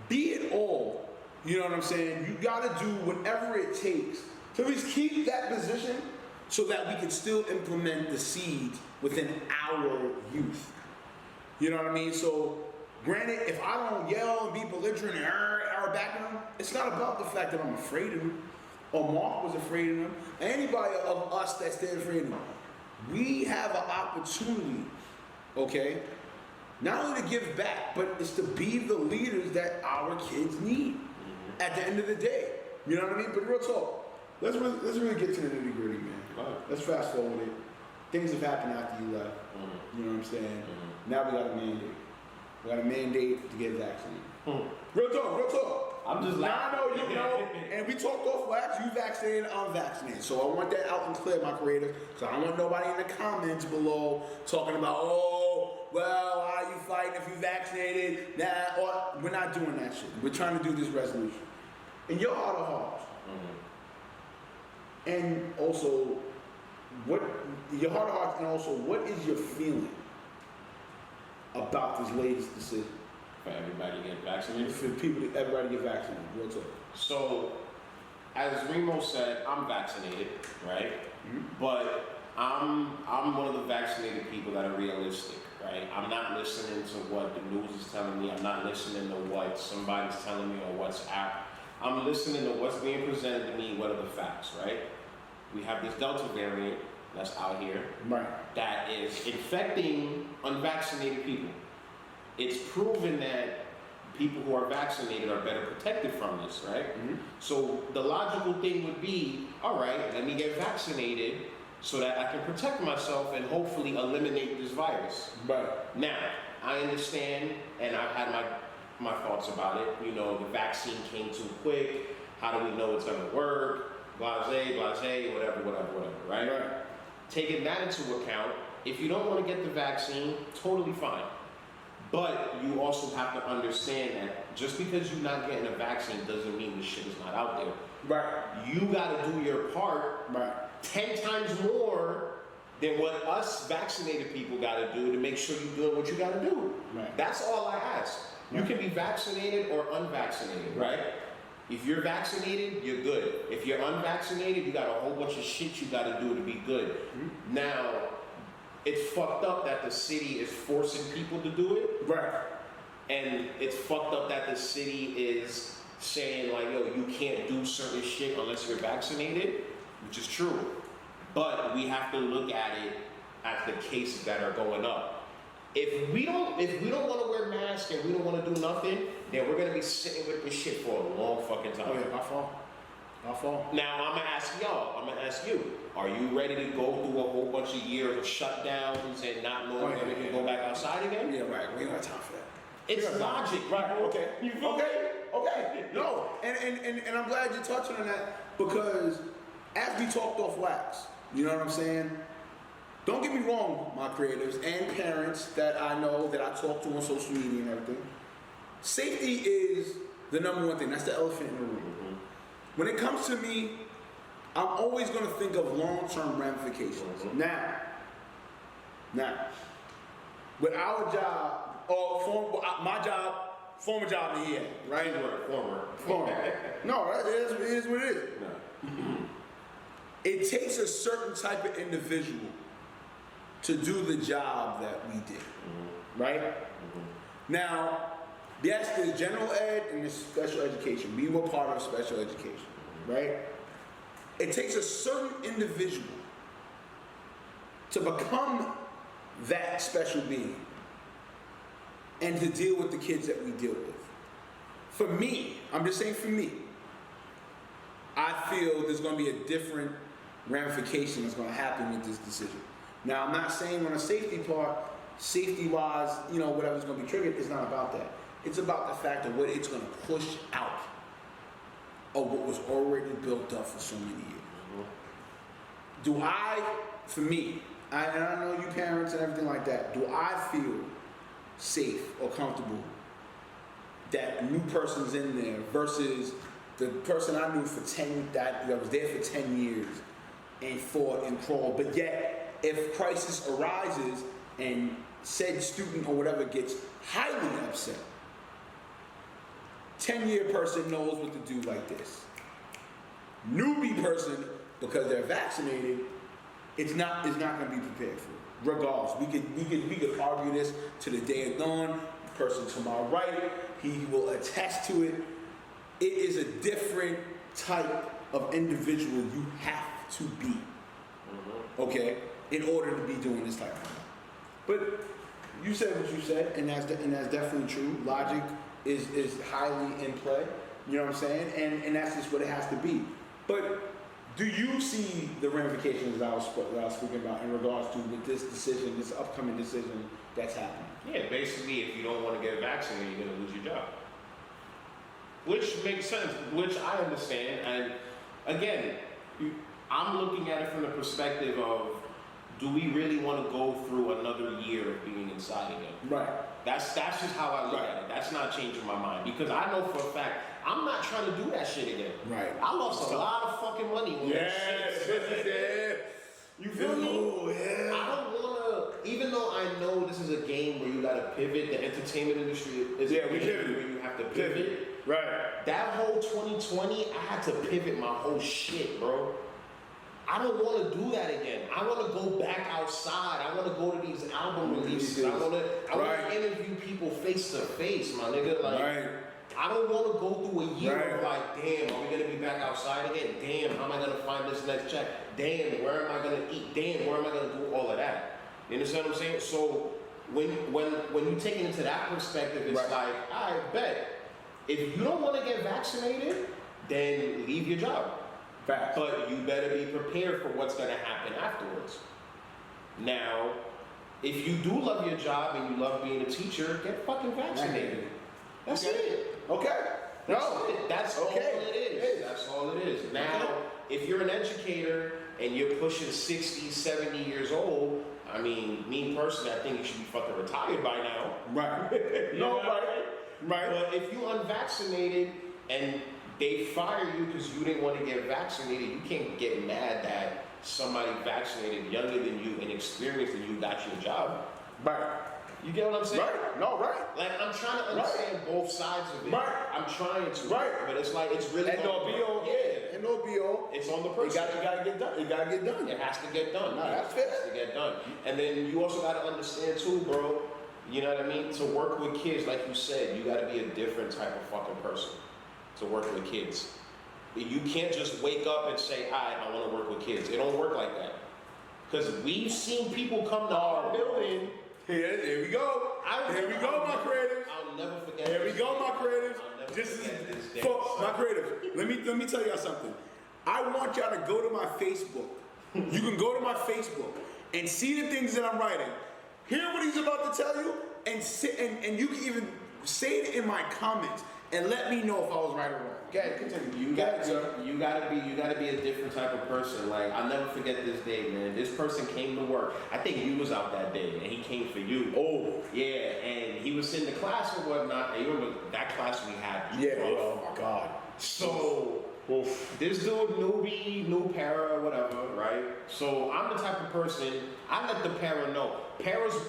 be it all, you know what I'm saying? You gotta do whatever it takes to at least keep that position so that we can still implement the seeds within our youth. You know what I mean? So granted, if I don't yell and be belligerent and our back at them, it's not about the fact that I'm afraid of them, or Mark was afraid of them, anybody of us that's there afraid of them. We have an opportunity, okay, not only to give back, but it's to be the leaders that our kids need at the end of the day. You know what I mean? But real talk, let's really get to the nitty gritty, man. Let's fast forward it. Things have happened after you left. You know what I'm saying? Now we got a mandate. We got a mandate to get vaccinated. Real talk. I'm just laughing. Now I know you know, and we talked off wax, you vaccinated, I'm vaccinated. So I want that out and clear, my creators, because I don't want nobody in the comments below talking about, oh, well, why are you fighting if you vaccinated? Nah, or, we're not doing that shit. We're trying to do this resolution. In your heart of hearts, and also, what your heart of hearts, and also, what is your feeling about this latest decision? For everybody to get vaccinated? For everybody to get vaccinated, real talk. So, as Remo said, I'm vaccinated, right? But I'm one of the vaccinated people that are realistic, right? I'm not listening to what the news is telling me. I'm not listening to what somebody's telling me on WhatsApp. I'm listening to what's being presented to me, what are the facts, right? We have this Delta variant that's out here that is infecting unvaccinated people. It's proven that people who are vaccinated are better protected from this, right? So the logical thing would be, all right, let me get vaccinated so that I can protect myself and hopefully eliminate this virus. Now, I understand, and I've had my thoughts about it. You know, the vaccine came too quick. How do we know it's gonna work? Blase, whatever, right? Taking that into account, if you don't want to get the vaccine, totally fine. But you also have to understand that just because you're not getting a vaccine doesn't mean the shit is not out there. You gotta do your part 10 times more than what us vaccinated people gotta do to make sure you're doing what you gotta do. That's all I ask. You can be vaccinated or unvaccinated, right? If you're vaccinated, you're good. If you're unvaccinated, you got a whole bunch of shit you gotta do to be good. Now, it's fucked up that the city is forcing people to do it. And it's fucked up that the city is saying like, yo, you can't do certain shit unless you're vaccinated, which is true. But we have to look at it as the cases that are going up. If we don't want to wear masks and we don't want to do nothing, then we're gonna be sitting with this shit for a long fucking time. My fault. Now I'm gonna ask y'all. I'm gonna ask you. Are you ready to go through a whole bunch of years of shutdowns and not knowing when we can go back outside again? We don't have time for that. It's logic, Okay. You feel me? Okay. No, and I'm glad you're touching on that because as we talked off wax, you know what I'm saying? Don't get me wrong, my creatives and parents that I know that I talk to on social media and everything. Safety is the number one thing. That's the elephant in the room. When it comes to me, I'm always going to think of long-term ramifications. Now, with our job, or my job, former job in here, right? Former. No, it is what it is. It takes a certain type of individual to do the job that we did, right? Now, yes, there's general ed and there's special education. We were part of special education, right? It takes a certain individual to become that special being and to deal with the kids that we deal with. For me, I'm just saying for me, I feel there's going to be a different ramification that's going to happen with this decision. Now, I'm not saying on a safety part, safety-wise, you know, whatever's going to be triggered, it's not about that. It's about the fact of what it's going to push out of what was already built up for so many years. Do I, for me, and I know you parents and everything like that, do I feel safe or comfortable that a new person's in there versus the person I knew for 10, that was there for 10 years and fought and crawled. But yet, if crisis arises and said student or whatever gets highly upset, 10-year person knows what to do like this. Newbie person, because they're vaccinated, it's not going to be prepared for. Regardless, we could argue this to the day of dawn. The person to my right, he will attest to it. It is a different type of individual you have to be, okay, in order to be doing this type of thing. But you said what you said, and that's definitely true. Logic is highly in play. You know what I'm saying? And that's just what it has to be. But do you see the ramifications that I was speaking about in regards to with this decision, this upcoming decision that's happening? Yeah, basically, if you don't want to get vaccinated, you're going to lose your job. Which makes sense, which I understand. And again, I'm looking at it from the perspective of, do we really want to go through another year of being inside again? Right. That's just how I look at it. That's not changing my mind, because I know for a fact I'm not trying to do that shit again. Right. I lost a lot of fucking money on that shit. You feel me? Oh, yeah. I don't wanna, even though I know this is a game where you gotta pivot, the entertainment industry is a game where you have to pivot. Right. That whole 2020, I had to pivot my whole shit, bro. I don't want to do that again. I want to go back outside. I want to go to these album releases. I want to interview people face to face, my nigga. Like, I don't want to go through a year of like, damn, are we gonna be back outside again? Damn, how am I gonna find this next check? Damn, where am I gonna eat? Damn, where am I gonna do all of that? You understand what I'm saying? So when you take it into that perspective, it's like, I bet if you don't want to get vaccinated, then leave your job. Facts. But you better be prepared for what's going to happen afterwards. Now, if you do love your job and you love being a teacher, get fucking vaccinated. That's it. Okay. That's it. That's all it is. That's all it is. Now, if you're an educator and you're pushing 60, 70 years old, I mean, me personally, I think you should be fucking retired by now. Right. Right. But if you unvaccinated and they fire you because you didn't want to get vaccinated, you can't get mad that somebody vaccinated younger than you and experienced than you got your job. Right. You get what I'm saying? Right. No, right. Like, I'm trying to understand both sides of it. Right. I'm trying to. Right. But it's like, it's really And no be-all. Yeah. And no be-all. It's on the person. It gotta get done. It gotta get done. It has to get done. No, that's fair. It has to get done. And then you also got to understand too, bro, you know what I mean? To work with kids, like you said, you got to be a different type of fucking person to work with kids. You can't just wake up and say, I want to work with kids. It don't work like that. Because we've seen people come to our building. Here we go. Here we go, my creatives. I'll never forget. Here we go, my creatives. This is my creatives. Let me tell y'all something. I want y'all to go to my Facebook. You can go to my Facebook and see the things that I'm writing. Hear what he's about to tell you, and you can even say it in my comments and let me know if I was right or wrong. Okay, continue. You gotta be a different type of person. Like, I'll never forget this day, man. This person came to work. I think you was out that day, and he came for you. Oh. Yeah, and he was in the class or whatnot. And you remember that class we had? Yeah. Oh my God. So this dude, newbie, new para, whatever, right? So I'm the type of person, I let the para know.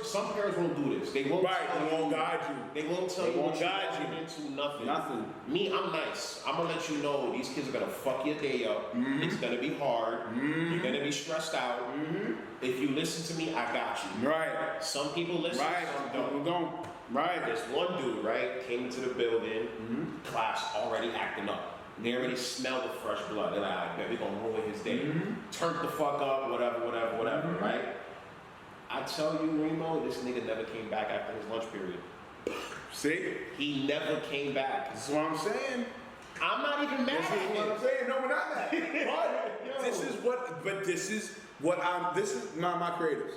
Some paras won't do this. They won't They won't guide you. They won't tell you what you're going into, nothing. Nothing. Me, I'm nice. I'm gonna let you know these kids are gonna fuck your day up. Mm-hmm. It's gonna be hard. Mm-hmm. You're gonna be stressed out. Mm-hmm. If you listen to me, I got you. Right. Some people listen, some don't. Right. This one dude, right, came into the building, class already acting up. They already smell the fresh blood. They're like, I bet we're gonna ruin his day. Turned the fuck up, whatever, right? I tell you, Remo, this nigga never came back after his lunch period. See? He never came back. This is what I'm saying. I'm not even mad at him. This is what I'm saying. No, we're not mad. But this is my creatives.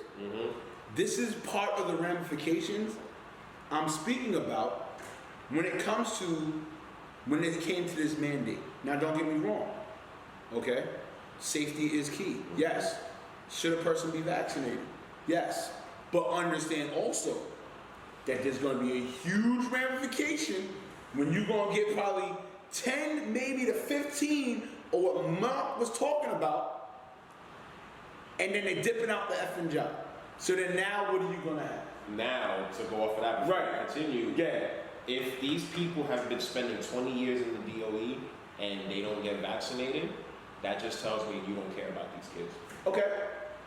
This is part of the ramifications I'm speaking about when it comes to when it came to this mandate. Now, don't get me wrong. Okay? Safety is key. Yes. Should a person be vaccinated? Yes. But understand also that there's going to be a huge ramification when you're going to get probably 10, maybe to 15, or what Mark was talking about, and then they dipping out the effing job. So then now what are you gonna have? Now, to go off of that before I continue, Yeah. if these people have been spending 20 years in the DOE and they don't get vaccinated, that just tells me you don't care about these kids. Okay,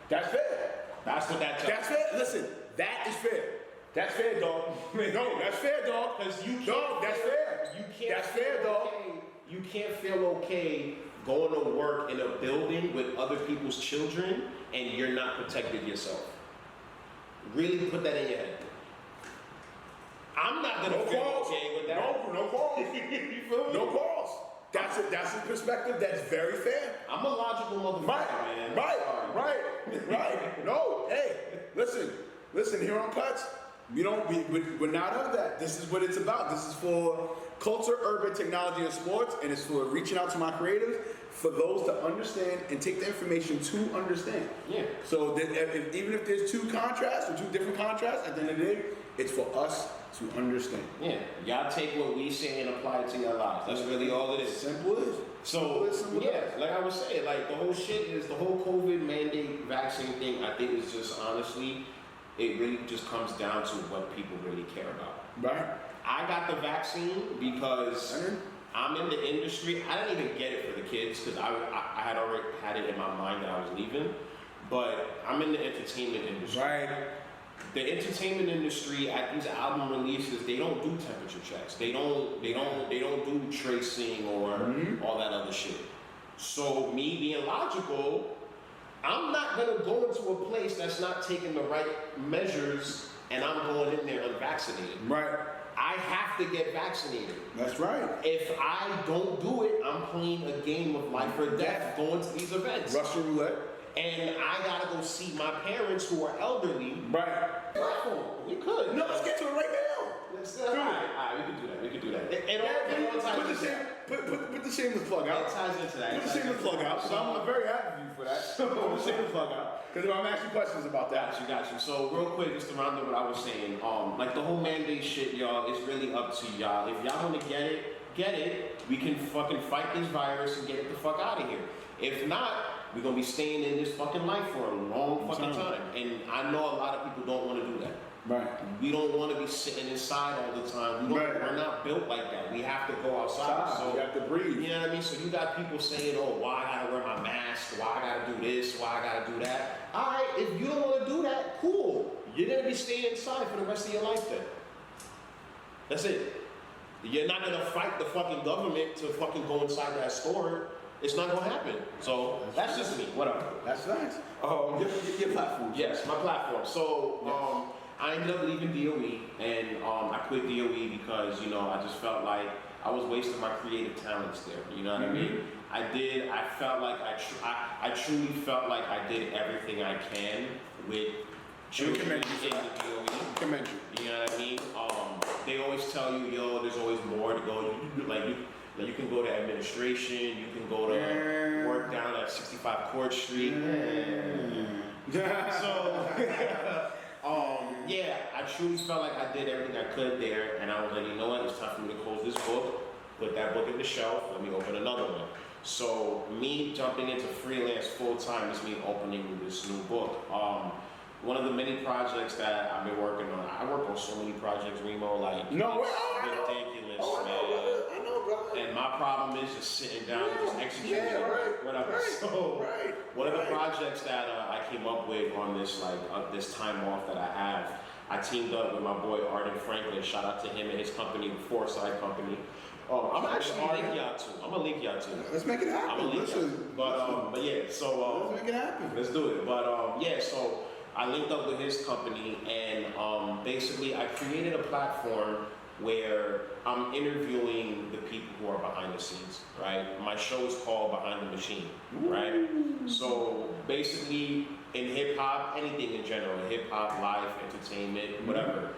that's fair. That's what that tells me. That's fair. Listen, that is fair. That's fair, dog. No, that's fair, dog. Because you can't. Dog, that's fair. You can't. That's fair, dog. You can't feel okay going to work in a building with other people's children and you're not protected yourself. Really put that in your head. I'm not gonna feel okay with that. No quarrels. You feel me? No quarrels. That's a perspective that's very fair. I'm a logical motherfucker, man. Right. No, hey, listen. Here on Cuts, we're not of that. This is what it's about. This is for culture, urban, technology, and sports, and it's for reaching out to my creatives, for those to understand and take the information to understand. Yeah. So that even if there's two contrasts or two different contrasts, at the end of the day, it's for us to understand. Yeah. Y'all take what we say and apply it to your lives. That's really all it is. Simple as. So, yeah, like I was saying, like the whole shit is the whole COVID mandate vaccine thing, I think is just honestly, it really just comes down to what people really care about. Right. I got the vaccine because I'm in the industry. I didn't even get it for the kids because I had already had it in my mind that I was leaving. But I'm in the entertainment industry. Right. The entertainment industry at these album releases, they don't do temperature checks. They don't do tracing or all that other shit. So me being logical, I'm not gonna go into a place that's not taking the right measures and I'm going in there unvaccinated. Right. I have to get vaccinated. That's right. If I don't do it, I'm playing a game of life or death going to these events. Russian roulette. And I gotta go see my parents who are elderly. Right. Platform. We could. No, let's get to it right now. Let's do it. Alright, we could do that. Put the shameless plug out. It ties into that. Put the shameless plug out. So I'm very happy for you for that. Put the shameless plug out. Because I'm asking questions about that. Got you. So real quick, just to round up what I was saying, like the whole mandate shit, y'all, is really up to y'all. If y'all wanna get it. We can fucking fight this virus and get it the fuck out of here. If not, we're gonna be staying in this fucking life for a long fucking time. And I know a lot of people don't wanna do that. Right. We don't want to be sitting inside all the time. We're not built like that. We have to go outside. So you have to breathe. You know what I mean? So you got people saying, oh, why I gotta wear my mask? Why I gotta do this? Why I gotta do that? All right, if you don't want to do that, cool. You're gonna be staying inside for the rest of your life then. That's it. You're not gonna fight the fucking government to fucking go inside that store. It's not gonna happen. So that's just me. Whatever. That's nice. Your platform. Yes, my platform. So I ended up leaving DOE, and I quit DOE because, you know, I just felt like I was wasting my creative talents there. You know what I mean? I felt like I truly felt like I did everything I can with children in the DOE. You know what I mean? They always tell you, yo, there's always more to go. You can go to administration, you can go to work down at 65 Court Street. Yeah, I truly felt like I did everything I could there, and I was like, you know what, it's time for me to close this book, put that book in the shelf, let me open another one. So me jumping into freelance full time is me opening this new book. One of the many projects that I've been working on, I work on so many projects, Remo, like ridiculous, man. I know, brother. And my problem is just sitting down and just executing whatever. So one of the projects that I came up with on this this time off that I have, I teamed up with my boy Arden Franklin. Shout out to him and his company, the Foresight Company. I'm actually link y'all too. I'm gonna link y'all too. Let's make it happen. I'm gonna link y'all. But yeah, so let's make it happen. Let's do it. But yeah, so I linked up with his company, and basically I created a platform where I'm interviewing the people who are behind the scenes, right? My show is called Behind the Machine, right? So basically in hip hop, anything in general, hip hop, life, entertainment, whatever,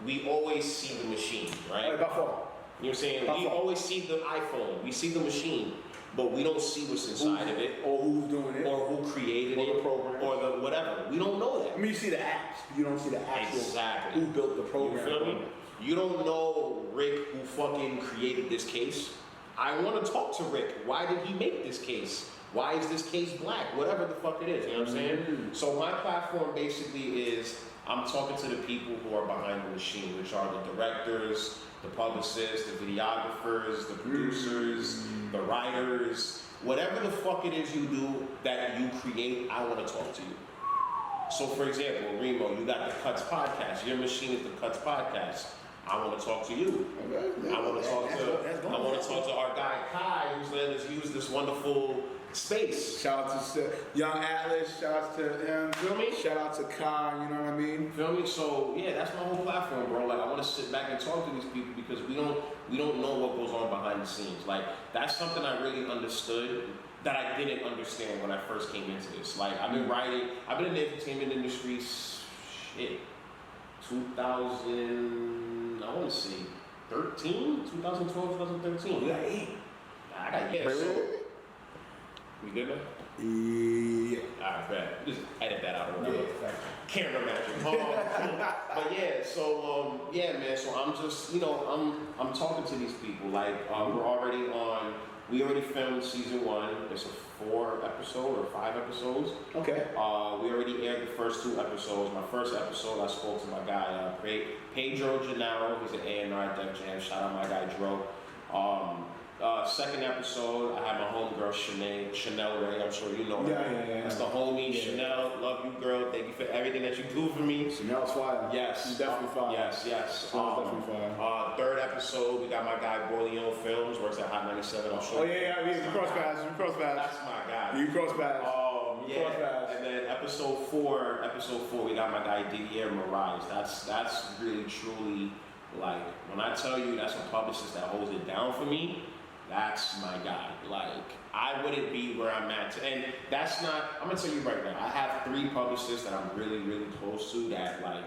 we always see the machine, right? You know what I'm saying? We always see the iPhone, we see the machine, but we don't see what's inside of it, or who's doing it, or who created it, the program, or the whatever. We don't know that. I mean, you see the apps, you don't see the actual exactly who built the program. You feel me? You don't know Rick who fucking created this case. I want to talk to Rick. Why did he make this case? Why is this case black? Whatever the fuck it is, you know what I'm saying? So my platform basically is I'm talking to the people who are behind the machine, which are the directors, the publicists, the videographers, the producers, the writers, whatever the fuck it is you do that you create, I want to talk to you. So for example, Remo, you got the Cuts podcast. Your machine is the Cuts podcast. I want to talk to you. Okay. I want to talk to our guy Kai, who's letting us use this wonderful space. Shout out to Young Atlas. Shout out to him. Feel me? Shout out to Kai. You know what I mean? Feel me? So yeah, that's my whole platform, bro. Like I want to sit back and talk to these people because we don't know what goes on behind the scenes. Like that's something I really understood that I didn't understand when I first came into this. Like I've been in the entertainment industry, shit, 2000, I want to say 2012, 2013. We got 8. I got so. We good now? Yeah. Alright, bet. Just edit that out or whatever. Yeah, Camera magic. But yeah, so yeah, man. So I'm just, I'm talking to these people. Like we already filmed season 1. It's a 4-episode or 5 episodes. Okay. We already aired the first 2 episodes. My first episode, I spoke to my guy, Pedro Gennaro. He's an A&R at Def Jam. Shout out my guy, Dro. Second episode, I had my homegirl, Chanel Ray. I'm sure you know her. Yeah. That's the homie, Yeah. Chanel. Love you, girl. Thank you for everything that you do for me. Chanel's fire. Yes. She's definitely fire. Yes. Chanel's definitely fire. Third episode, we got my guy, Borleone Films, works at Hot 97. I'm sure. Oh, yeah. You cross paths. That's my guy. You cross paths. Yeah. And then episode 4, we got my guy, Didier Moraes. That's really, truly, like, when I tell you that's a publicist that holds it down for me, that's my guy. Like, I wouldn't be where I'm at. And that's not, I'm gonna tell you right now, I have 3 publicists that I'm really, really close to that, like,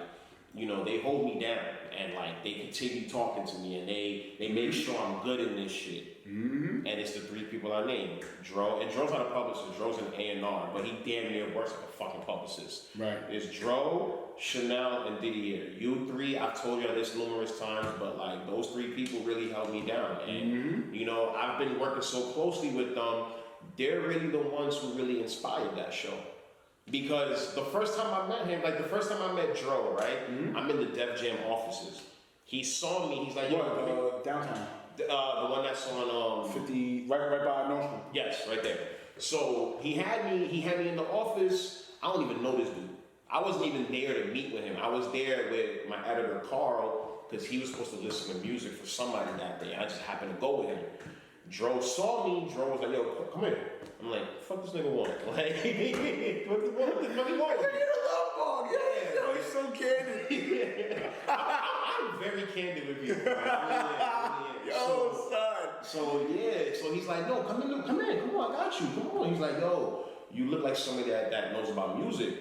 they hold me down and like they continue talking to me and they make sure I'm good in this shit. Mm-hmm. And it's the 3 people I named. Dro, and Dro's not a publicist, Dro's an A&R, but he damn near works like a fucking publicist. Right. It's Dro, Chanel, and Didier. You 3, I've told you this numerous times, but like those 3 people really held me down. And I've been working so closely with them, they're really the ones who really inspired that show. Because the first time I met him, like the first time I met Dro, right? Mm-hmm. I'm in the Def Jam offices. He saw me, he's like, yo, downtown. The one that's on 50, right by Nordstrom. Yes, right there. So he had me in the office. I don't even know this dude. I wasn't even there to meet with him. I was there with my editor Carl because he was supposed to listen to music for somebody that day. I just happened to go with him. Dro saw me. Dro was like, yo, come here. I'm like, fuck this nigga want. Like, what the fuck he want? Yeah, he's so candid. I'm very candid with you. So he's like, no, come in, come on, I got you, come on. He's like, yo, you look like somebody that knows about music.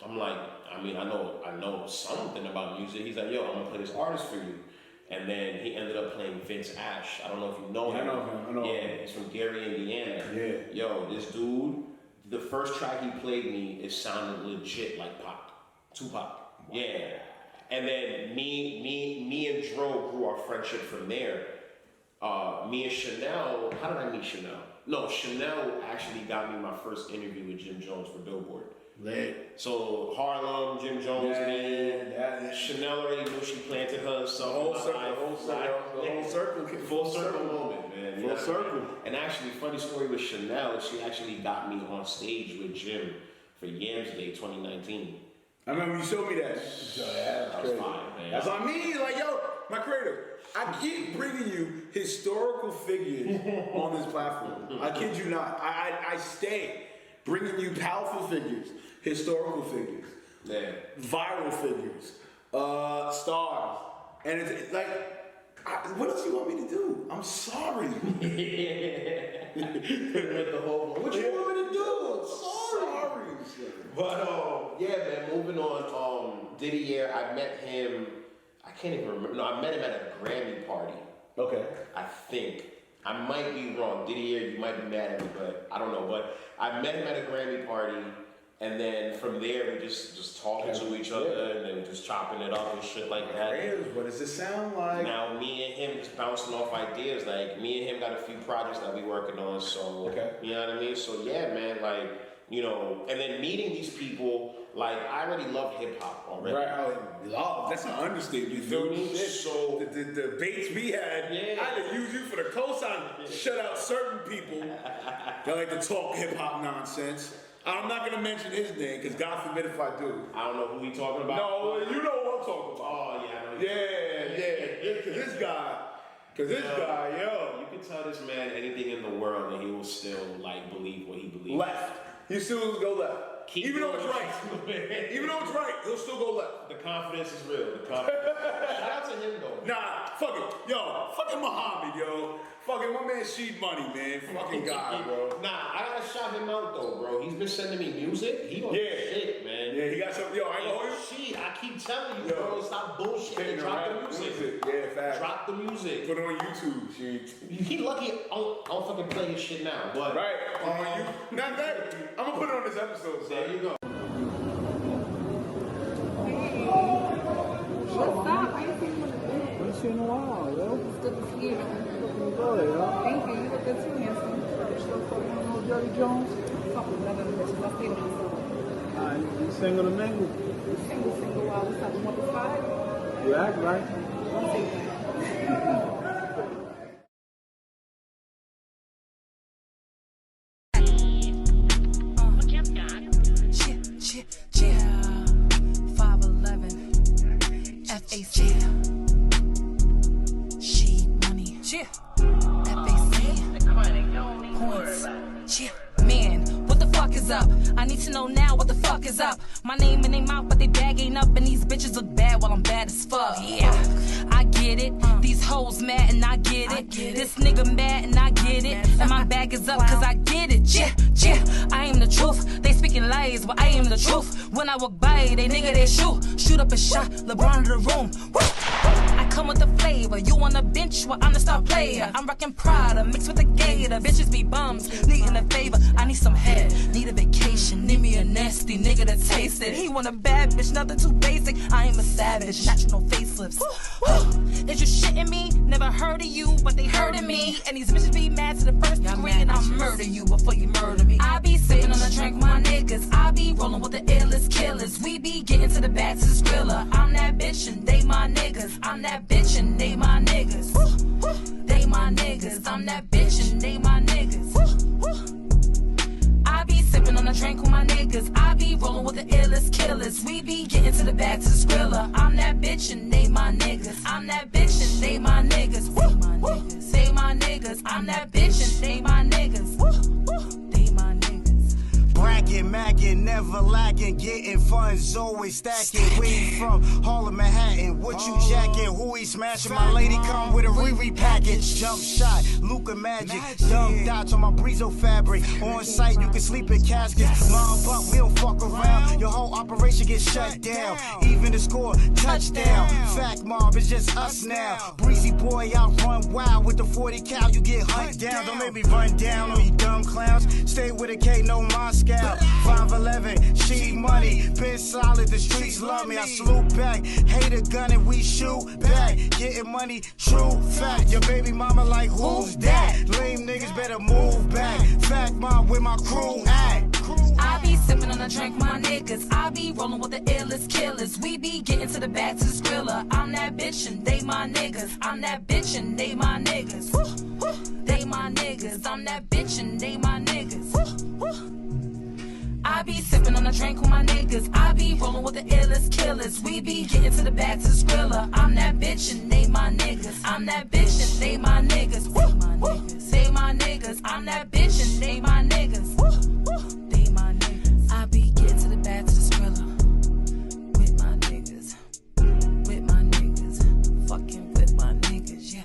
I'm like, I know something about music. He's like, yo, I'm gonna play this artist for you. And then he ended up playing Vince Ash. I don't know if you know him. I know him. Yeah, he's from Gary, Indiana. Yeah. Yo, this dude, the first track he played me, it sounded legit like Tupac. Wow. Yeah. And then me and Dro grew our friendship from there. Me and Chanel, how did I meet Chanel? No, Chanel actually got me my first interview with Jim Jones for Billboard. Lit. So Harlem, Jim Jones, me. Chanel already knew she planted herself. Full circle moment, man. Full circle. And actually, funny story with Chanel, she actually got me on stage with Jim for Yams Day 2019. I remember you showed me that. That was fine, man. That's what I mean. Like, yo, my creator, I keep bringing you historical figures on this platform. I kid you not. I stay bringing you powerful figures, historical figures, viral figures, stars. And it's like, what else you want me to do? I'm sorry. What you want me to do? I'm sorry. But yeah, man. Moving on. Didier, I met him. I can't even remember. No, I met him at a Grammy party. Okay. I think. I might be wrong. Didier, you might be mad at me, but I don't know. But I met him at a Grammy party, And then from there, we just talking to each other, and then just chopping it up and shit like that. What does it sound like? Now, me and him just bouncing off ideas. Like, me and him got a few projects that we working on, so, you know what I mean? So, yeah, man, like, you know, and then meeting these people, like, I already love hip-hop already. Right, I love, that's an understatement. You feel me? So, the debates we had, I had to use you for the cosign to shut out certain people that like to talk hip-hop nonsense. I'm not gonna mention his name, because God forbid if I do. I don't know who he talking about. No, you know what I'm talking about. Oh, yeah, I know. Yeah, because this guy, yo. You can tell this man anything in the world and he will still, like, believe what he believes. Left. He still go left. Even though it's right. Even though it's right, he'll still go left. The confidence is real. The confidence. Shout out to him, though. Nah, fuck it. Yo, fucking Muhammad, yo. Fucking my man Sheed Money, man. Fucking God, bro. Nah, I gotta shout him out, though, bro. He's been sending me music. He on shit, man. Yeah, he got some. Yo, I ain't gonna hold you. Shit, I keep telling you, bro. Stop bullshitting. Drop the music. Yeah, fact. Drop the music. Put it on YouTube, Sheed. He lucky I don't fucking play his shit now, but. Right. Not that. I'm gonna put it on this episode, so. There you go. What's up? I ain't seen you in a minute. Ain't seen in a while, yo. It's good to see you. Looking good, yo. Thank you. You look good too, handsome. You know Dirty Jones? Fuck with none of the bitches. I stay to myself. You single to mingle. Single. What's up? You want the spot? You act right. Don't say that. Yeah, 5'11", FAC, Sheed Money, FAC, points, man, what the fuck is up? I need to know now what the fuck is up. My name in their mouth, but they bag ain't up, and these bitches look bad while I'm bad as fuck. Yeah, I get it. These hoes mad and I get it. This nigga mad and I get it. And my bag is up cause I get it. Yeah, I am the truth. They speaking lies, but I am the truth. When I walk by, they nigga they shoot up a shot, LeBron in the room. Woo! I come with the flavor. You on the bench, well I'm the star player. I'm rockin' Prada, mixed with the gator. Bitches be bums, needing a favor. I need some head, need a vacation. Need me a nasty nigga to taste it. He want a bad bitch, nothing too basic. I am a savage, natural facelifts. Is you shitting me? Never heard of you, but they heard of me. And these bitches be mad to the first degree, and I'll murder you before you murder me. I be sitting on a drink, my niggas. I be rolling with the illest killers. We be getting to the back to the skrilla. I'm that bitch and they my niggas. I'm that bitch and they my niggas. They my niggas. I'm that bitch and they my niggas. I be sipping on a drink with my niggas. I be rolling with the illest killers. We be getting to the back to the skrilla. I'm that bitch and they my niggas. I'm that bitch and they my niggas. They my niggas. I'm that bitch and they my niggas. They my niggas. Bragging, magging, never lagging, getting funds, always stacking. We from Harlem, Manhattan. What you jacking? Who he smashing? My lady come with a Riri package. Jump shot, Luca magic. Dumb dots on my Brizo fabric. On site, you can sleep in caskets. Mom, but we don't fuck around. Your whole operation gets shut down. Even the score, touchdown. Fact mob, it's just us now. Breezy boy out run wild with the 40 cal. You get hunt down. Don't make me run down on you dumb clowns. Stay with a K, no Moscow. 5'11", Sheed Money, been solid, the streets love me. I salute back, hate a gun and we shoot back. Getting money, true fact. Your baby mama like who's that? Lame niggas better move back. Fact mom where my crew at. I be sipping on a drink, my niggas. I be rolling with the illest killers. We be getting to the back to the skrilla. I'm that bitch and they my niggas. I'm that bitch and they my niggas. They my niggas. I'm that bitch and they my niggas. I be sipping on a drink with my niggas. I be rolling with the illest killers. We be getting to the back to the skrilla. I'm that bitch and they my niggas. I'm that bitch and they my niggas. They my niggas. I'm that bitch and they my niggas. They my niggas. I be getting to the back to the skrilla. With my niggas. With my niggas. Fucking with my niggas. Yeah.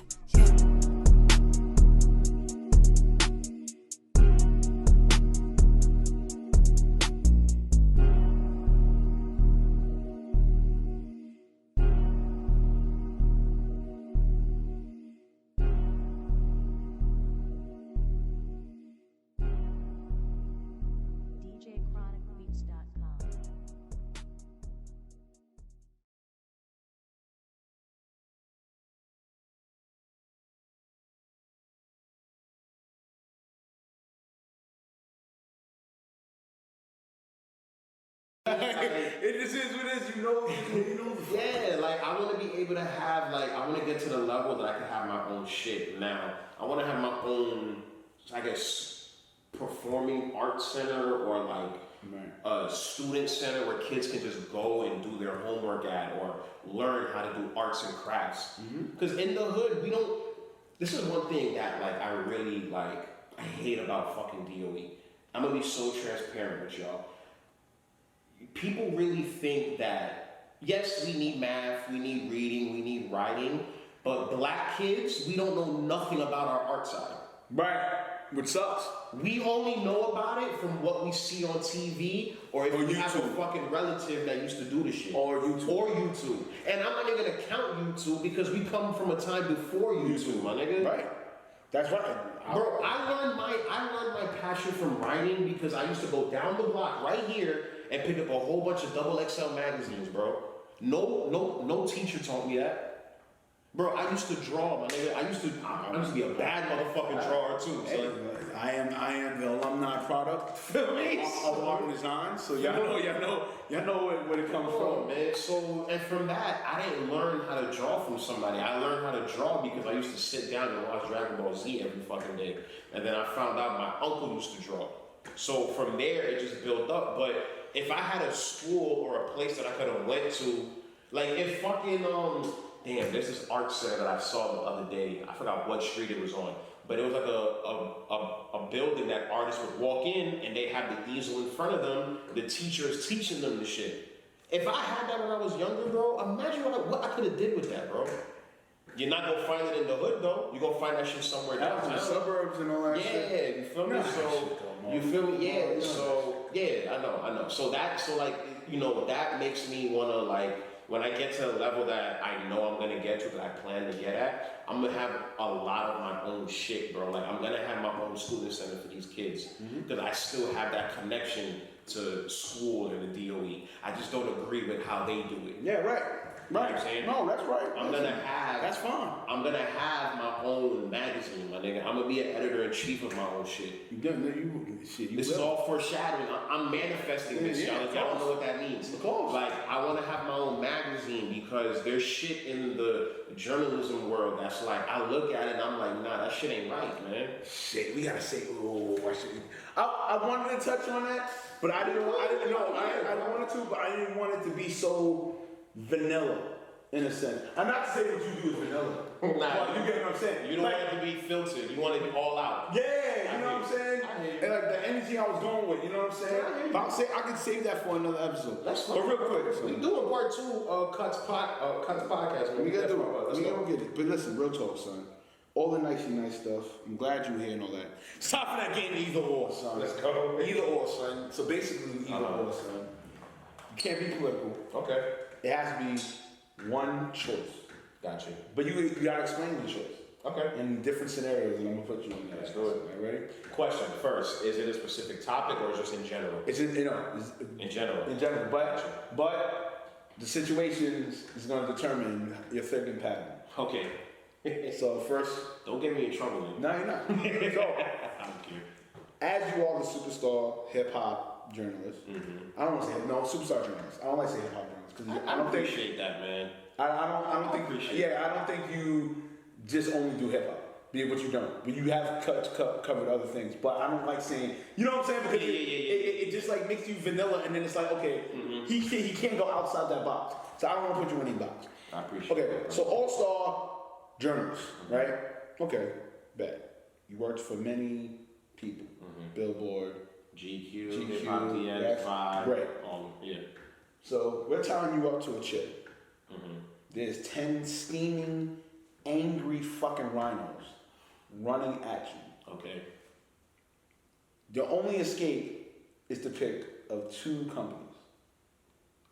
It just is what it is, you know. Yeah, like I want to be able to have like I want to get to the level that I can have my own shit. Now I want to have my own, I guess, performing arts center or like a student center where kids can just go and do their homework at or learn how to do arts and crafts. Because in the hood we don't. This is one thing that like I really like. I hate about fucking DOE. I'm gonna be so transparent with y'all. People really think that, yes, we need math, we need reading, we need writing, but black kids, we don't know nothing about our art side. Right, which sucks. We only know about it from what we see on TV, or if we have a YouTube. fucking relative that used to do the shit. Or YouTube. And I'm not even gonna count YouTube because we come from a time before YouTube, my nigga. Right. That's right. Bro, I learned my passion from writing because I used to go down the block right here and pick up a whole bunch of XXL magazines, bro. No teacher taught me that. Bro, I used to draw, my nigga. I used to be a bad motherfucking drawer too. Hey, So. I am the alumni product Feel me? of art and design, so y'all know where it comes Oh, from. man. So, and from that, I didn't learn how to draw from somebody. I learned how to draw because I used to sit down and watch Dragon Ball Z every fucking day. And then I found out my uncle used to draw. So from there, it just built up. But if I had a school or a place that I could have went to, like if fucking, damn, there's this art center that I saw the other day. I forgot what street it was on. But it was like a building that artists would walk in and they have the easel in front of them. The teacher is teaching them the shit. If I had that when I was younger, bro, imagine what I could have did with that, bro. You're not gonna find it in the hood though. You're gonna find that shit somewhere Out in downtown. the suburbs and all that shit. Yeah, you feel me? Nah, So shit don't you feel me? Yeah. matter. So yeah, I know. So like that makes me wanna like. When I get to the level that I know I'm gonna get to, that I plan to get at, I'm gonna have a lot of my own shit, bro. Like I'm gonna have my own student center for these kids, because I still have that connection to school and the DOE. I just don't agree with how they do it. Yeah, right. You know what I'm saying? No, that's right. I'm gonna have. That's fine. I'm gonna have my own magazine, my nigga. I'm gonna be an editor-in-chief of my own shit. This is all foreshadowing. I'm manifesting this, Yeah, y'all. of If y'all don't course. know what that means. Of course. Like, I want to have my own magazine because there's shit in the journalism world that's like, I look at it and I'm like, nah, that shit ain't right, man. Shit, we gotta say, I wanted to touch on that, but I didn't know. I wanted to, but I didn't want it to be so vanilla in a sense. I'm not to say what you do is vanilla. Nah, But you get what I'm saying? You don't Like, want it to be filtered. You want it to be all out. yeah, you know what I'm saying? I hear you. And like the energy I was going with, you know what I'm saying? I hear you. But I could save that for another episode. That's But real quick, We doing part 2 of Cuts podcast. Man. we gotta do it. Let's We go. gonna get it. But listen, real talk, son. All the nice stuff. I'm glad you're here and all that. Stop for that game either or, son. Let's go. Either or, son. So basically, either or, son. You can't be political. Okay. It has to be one choice. Gotcha. But you gotta explain the choice. Okay. In different scenarios, and I'm gonna put you on that. Let's do it. All right, ready? Question first: is it a specific topic or just in general? It's In general. But the situation is gonna determine your thinking pattern. Okay. So first, Don't get me in trouble. Then. no, you're not. So, I don't care. as you are the superstar hip hop journalist, I don't want to say superstar journalist. I don't like to say hip hop journalist because I don't think appreciate that, man. I don't think appreciate I don't think you just only do hip hop. Be what you don't, but you have covered other things. But I don't like saying, you know what I'm saying? Because it just like makes you vanilla, and then it's like, okay, he can't go outside that box. So I don't want to put you in any box. I appreciate Okay, that. so all-star journalist, right? Okay, bet. You worked for many people. Billboard. GQ, Hip Hop DX, yes, Vibe. right. Yeah. So we're tying you up to a chick. There's 10 steaming, angry fucking rhinos running at you. Okay. The only escape is to pick of 2 companies.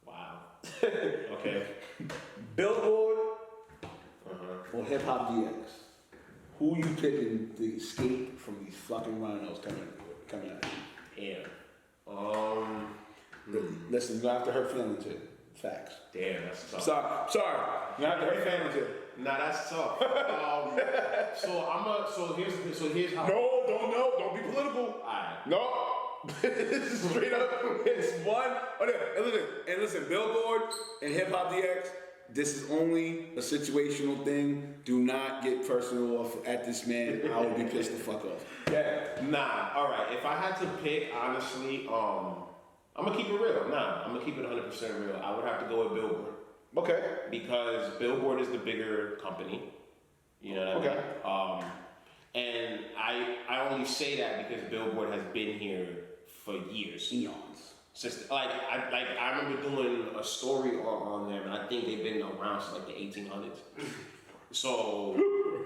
Wow. Okay. Billboard or Hip Hop DX. Who you picking to escape from these fucking rhinos coming at you? Damn. Listen, you're gonna have to hurt feelings here. Facts. Damn, that's tough. Sorry. You're gonna have to hurt feelings here. Nah, that's tough. So here's how. No, don't be political. Alright. No, Straight up, it's one. Oh, yeah. And listen, Billboard and Hip Hop DX. This is only a situational thing. Do not get personal off at this man. I would be pissed the fuck off. Yeah. Nah. All right. If I had to pick, honestly, I'm gonna keep it real. Nah, I'm gonna keep it 100% real. I would have to go with Billboard. Okay. Because Billboard is the bigger company. You know what I mean? And I only say that because Billboard has been here for years. Eons. Since I remember doing a story on them, and I think they've been around since like the 1800s. So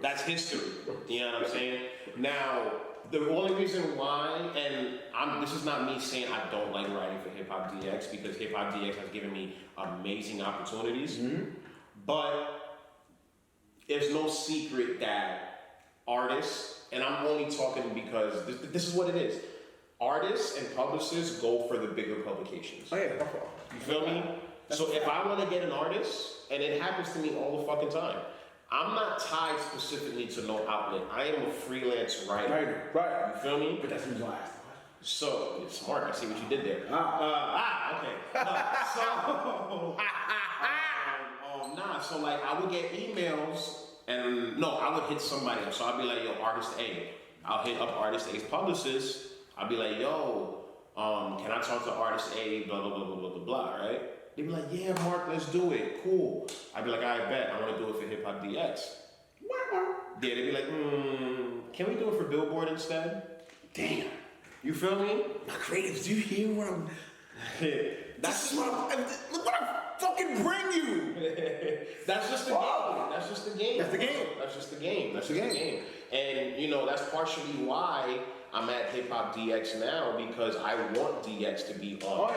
that's history. You know what I'm saying? Now, the only reason why, and this is not me saying I don't like writing for Hip Hop DX, because Hip Hop DX has given me amazing opportunities. But there's no secret that artists, and I'm only talking because this is what it is. Artists and publicists go for the bigger publications. Oh yeah, you feel me? So if I want to get an artist, and it happens to me all the fucking time, I'm not tied specifically to no outlet. I am a freelance writer. Right. You feel me? But that's the reason why I asked. So it's smart. I see what you did there. Okay. So like I would get emails, and no, I would hit somebody up. So I'd be like, yo, artist A. I'll hit up artist A's publicist. I'll be like, yo, can I talk to artist A? Blah blah blah blah blah blah. Right? They'd be like, yeah, Mark, let's do it. Cool. I'd be like, I bet I want to do it for Hip Hop DX. Yeah, they'd be like, can we do it for Billboard instead? Damn. You feel me? My creatives, do you hear what I'm? That's what look what I fucking bring you. That's just the game. That's just the game. That's the game. That's just the game. That's just the game. And you know, that's partially why I'm at Hip Hop DX now, because I want DX to be on.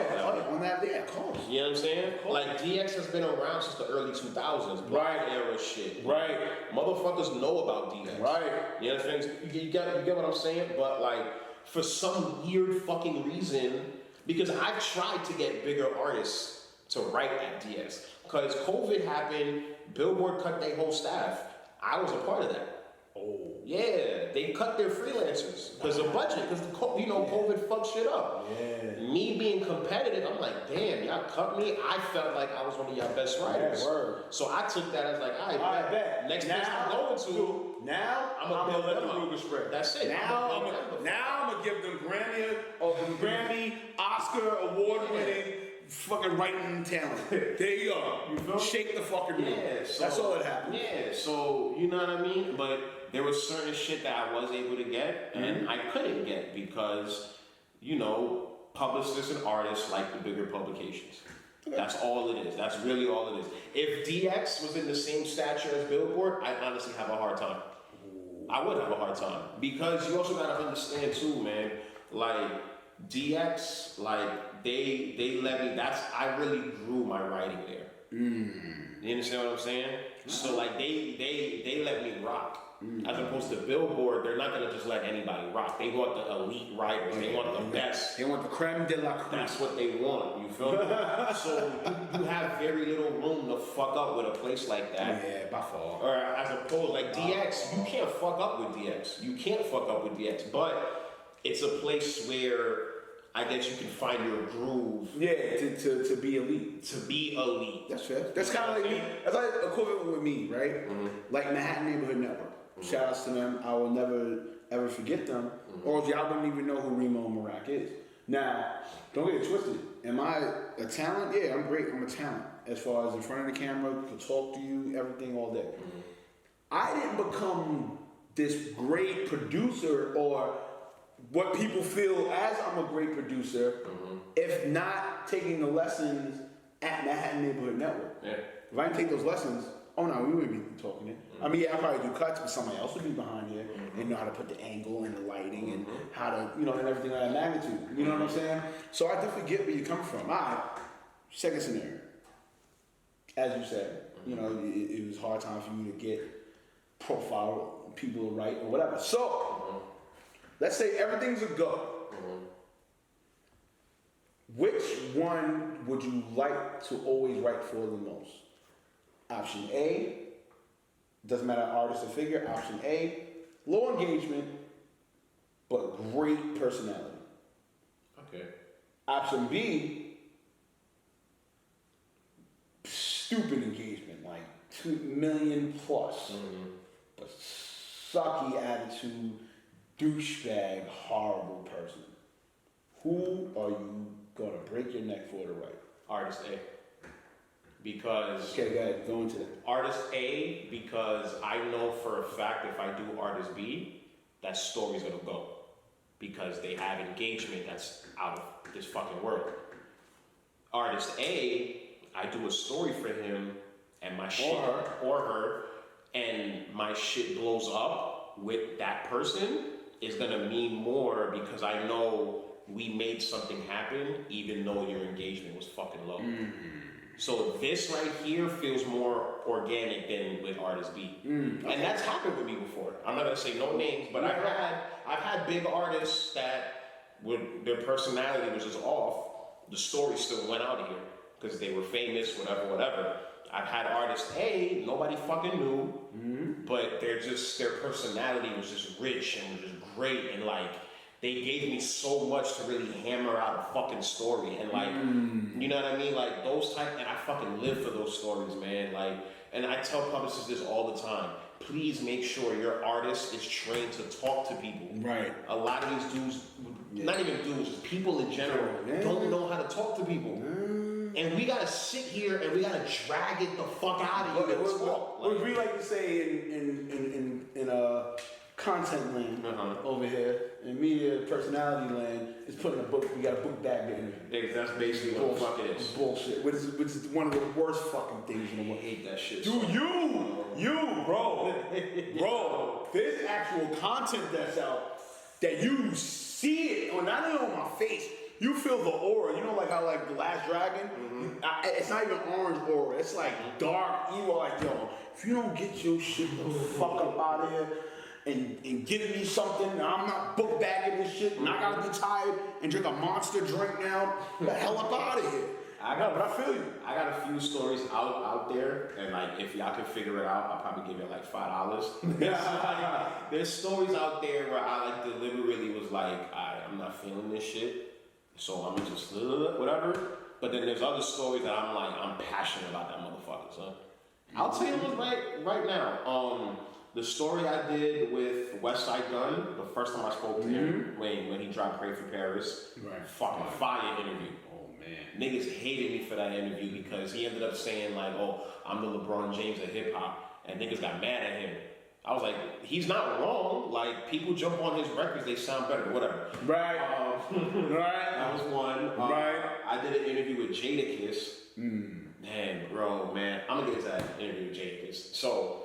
On that, yeah, of course. You know what I'm saying? Like DX has been around since the early 2000s, Black era shit. Right. Motherfuckers know about DX. Right. You know what I'm saying? You get what I'm saying? But like, for some weird fucking reason, because I've tried to get bigger artists to write at DX. Because COVID happened, Billboard cut their whole staff. I was a part of that. Oh. Yeah, they cut their freelancers because of budget, because COVID fucked shit up. Yeah. Me being competitive, I'm like, damn, y'all cut me. I felt like I was one of y'all best writers. Yeah, word. So I took that as like, I bet. Next place I'm going to, now I'm gonna let the rumor spread. That's it. Now I'm gonna give them Grammy, Oscar award-winning fucking writing talent. There you go. You feel? Shake the fucking room. Yeah, so, that's all that happened. Yeah, so you know what I mean? But there was certain shit that I was able to get and I couldn't get because, you know, publicists and artists like the bigger publications. Okay. That's all it is. That's really all it is. If DX was in the same stature as Billboard, I'd honestly have a hard time. I would have a hard time. Because you also gotta understand too, man, like DX, like they let me, I really grew my writing there. You understand what I'm saying? So like they let me rock. As opposed to Billboard, they're not gonna just let anybody rock. They want the elite writers. They want the best. They want the creme de la creme. That's what they want. You feel me? So you have very little room to fuck up with a place like that. Yeah, by far. Or as opposed like DX, you can't fuck up with DX. You can't fuck up with DX. But it's a place where I guess you can find your groove. Yeah, to be elite. To be elite. That's fair. That's kind of like me. That's like equivalent with me, right? Like Manhattan Neighborhood Network. Shout outs to them. I will never ever forget them. Or y'all don't even know who Remo and Marak is. Now, don't get it twisted. Am I a talent? Yeah, I'm great. I'm a talent. As far as in front of the camera, to talk to you, everything all day. I didn't become this great producer or what people feel as I'm a great producer, if not taking the lessons at Manhattan Neighborhood Network. Yeah. If I didn't take those lessons, oh no, we wouldn't be talking it. I mean, yeah, I probably do cuts, but somebody else would be behind here and know how to put the angle and the lighting and how to, and everything of that magnitude. You know what I'm saying? So I definitely get where you're coming from. All right, second scenario. As you said, it was a hard time for you to get profile people to write or whatever. So, let's say everything's a go. Which one would you like to always write for the most? Option A, doesn't matter artist or figure. Option A, low engagement, but great personality. Option B, stupid engagement, like 2 million plus, but sucky attitude, douchebag, horrible person. Who are you gonna break your neck for to write? Artist A. Because Okay, go ahead, go into that. Artist A, because I know for a fact if I do Artist B, that story's gonna go. Because they have engagement that's out of this fucking world. Artist A, I do a story for him and my shit, or her, and my shit blows up with that person is gonna mean more because I know we made something happen even though your engagement was fucking low. So this right here feels more organic than with Artist B. And that's happened with me before. I'm not gonna say no names, but I've had big artists that their personality was just off. The story still went out of here because they were famous, whatever. I've had Artist A, nobody fucking knew, but their personality was just rich and just great, and like they gave me so much to really hammer out a fucking story, and like you know what I mean, like those type, and I fucking live for those stories, man. Like, and I tell publicists this all the time. Please make sure your artist is trained to talk to people. Right. A lot of these dudes, not even dudes, just people in general, don't know how to talk to people. And we gotta sit here and we gotta drag it the fuck out of you and talk. What we like to say in content land over here, in media personality land, is putting a book. We got a book bag in. That's basically what the fuck it is. Bullshit. Which is one of the worst fucking things in the world. I hate that shit. Dude, bro, there's actual content that's out that you see it, or not even on my face. You feel the aura. You know, like how like the Last Dragon. It's not even orange aura. It's like dark evil. Like yo, if you don't get your shit the fuck up out of here and give me something, I'm not book bagging this shit, and I gotta be tired and drink a monster drink now. The hell up out of here. But I feel you. I got a few stories out there, and like if y'all can figure it out, I'll probably give you like $5. There's stories out there where I like deliberately was like, I'm not feeling this shit, so I'm gonna just whatever. But then there's other stories that I'm like, I'm passionate about that motherfucker, son. I'll tell you what's right now. The story I did with West Side Gun, the first time I spoke to him when he dropped Pray for Paris, fucking fire interview. Niggas hated me for that interview because he ended up saying like, oh, I'm the LeBron James of hip hop, and niggas got mad at him. I was like, he's not wrong. Like, people jump on his records, they sound better, whatever. Right. That was one. I did an interview with Jadakiss. Man, I'm gonna get to that interview with Jadakiss. So,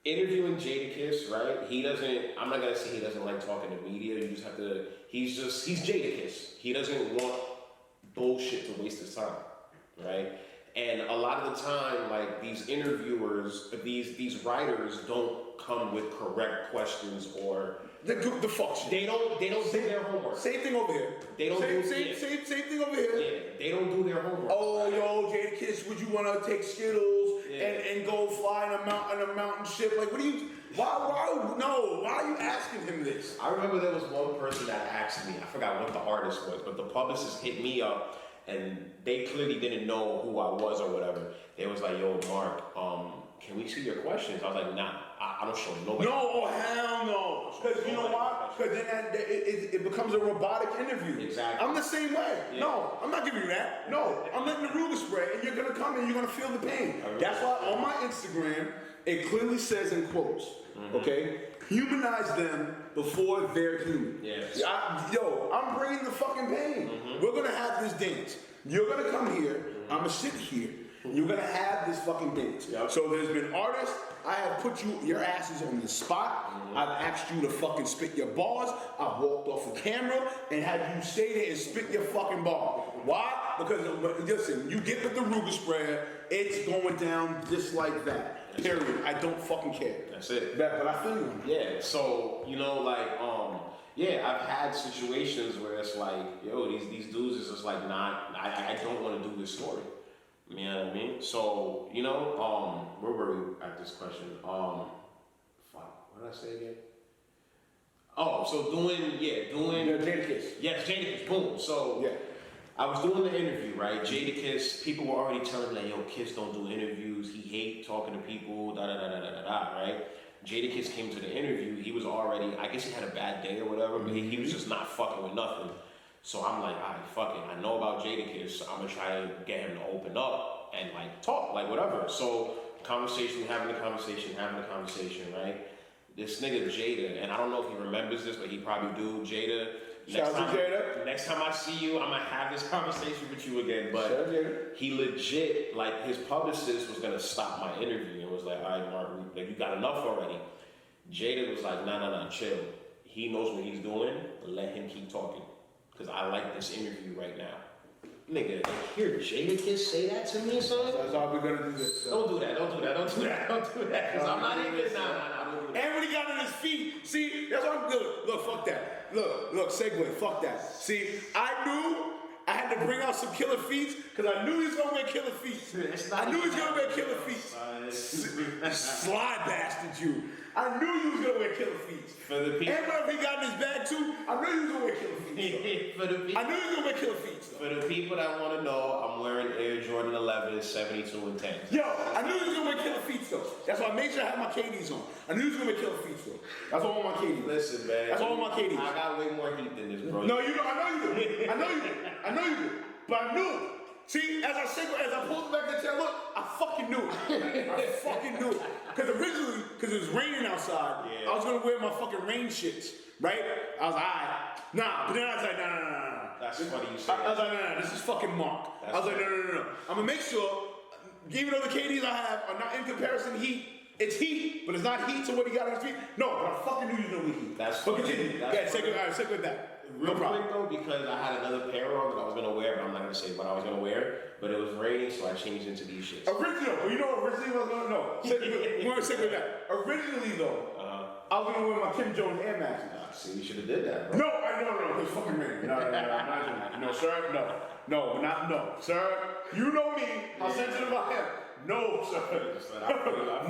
interviewing Jadakiss, right? I'm not gonna say he doesn't like talking to media. You just have to. He's Jadakiss. He doesn't want bullshit to waste his time, right? And a lot of the time, like these interviewers, these writers don't come with correct questions or the fuck shit. They don't do their homework. Same thing over here. They don't same thing over here. Yeah, they don't do their homework. Oh, yo, Jadakiss, would you want to take Skittles and go fly in a mountain ship? Like, what do you? Why are you asking him this? I remember there was one person that asked me. I forgot what the artist was, but the publicist hit me up. And they clearly didn't know who I was or whatever. They was like, yo, Mark, can we see your questions? I was like, nah, I don't show nobody. No, hell no. Because you know why? Because then it becomes a robotic interview. Exactly. I'm the same way. Yeah. No, I'm not giving you that. No, I'm letting the Ruger spray, and you're going to come and you're going to feel the pain. That's why on my Instagram, it clearly says in quotes, okay? Humanize them before they're human. Yes. I'm bringing the fucking pain. We're gonna have this dance. You're gonna come here. I'm gonna sit here. You're gonna have this fucking dance. So there's been artists. I have put your asses on the spot. I've asked you to fucking spit your bars. I've walked off the camera and had you stay there and spit your fucking bar. Why? Because listen, you get with the Ruger sprayer, it's going down just like that. Period. I don't fucking care. That's it. But I feel you. Yeah. So I've had situations where it's like, yo, these dudes is just like not. I don't want to do this story. You know what I mean? So where were we at this question? Fuck. What did I say again? Oh, so doing. Jadakiss. Yes, Jadakiss. Boom. So Yeah. I was doing the interview, right? Jadakiss. People were already telling me, like, yo, Kiss don't do interviews. He hate talking to people. Da da da da da da da. Right? Jadakiss came to the interview. He was already. I guess he had a bad day or whatever, but he was just not fucking with nothing. So I'm like, all right, fuck it. I know about Jadakiss. So I'm gonna try to get him to open up and like talk, like whatever. So having a conversation, right? This nigga Jada, and I don't know if he remembers this, but he probably do. Jada. Shout out to Jada. Next time I see you, I'm gonna have this conversation with you again. But Shout out to Jada. he legit, like his publicist was gonna stop my interview and was like, all right, Mark, like you got enough already. Jada was like, nah, chill. He knows what he's doing. Let him keep talking, cause I like this interview right now. Nigga, hear Jadakiss say that to me, son? That's all we're gonna do this. Don't do that. Cause I'm not even. Nah, don't do that. And when he got on his feet, see, that's what I'm doing. Look, fuck that. Look, segue, fuck that. See, I knew I had to bring out some killer feats because I knew he was gonna wear killer feats. I knew he was gonna wear killer feats. Sly bastard, you. I knew he was gonna wear killer feats. For the people. And whenever he got in his bag too, I knew he was gonna wear killer feats. For the people. I knew he was gonna wear killer feats. For the people that want to know, I'm wearing Air Jordan 11, 72 and 10. Yo, I knew he was gonna wear killer feats though. That's why I made sure I had my KDs on. I knew he was gonna wear killer feats though. That's all my KDs. Listen, man. That's all my KDs. I got way more heat than this, bro. No, you know, I know you do. I know you do. But I knew. See, as I pulled back the chair, look, I fucking knew it. I fucking knew it. Because originally, because it was raining outside, I was gonna wear my fucking rain shits, right? I was like, alright, nah. But then I was like, nah. That's funny you say I was like, nah, this is fucking Mark. I was like, no. I'm gonna make sure, even though the KDs I have are not in comparison heat, it's heat, but it's not heat to what he got on his feet. No, but I fucking knew you know we heat. That's but funny. continue. Yeah, say good that. Real quick though, because I had another pair on that I was gonna wear, but I'm not gonna say what I was gonna wear. But it was raining, so I changed into these shits. Original, but you know originally I was gonna know. We're gonna say good that. Originally though, I was gonna wear my Kim Jones Air Maxes. See, you should have did that, bro. No, it's fucking raining. No, I'm not doing that. No, sir, no, sir. You know me, how sensitive I am. No, sir.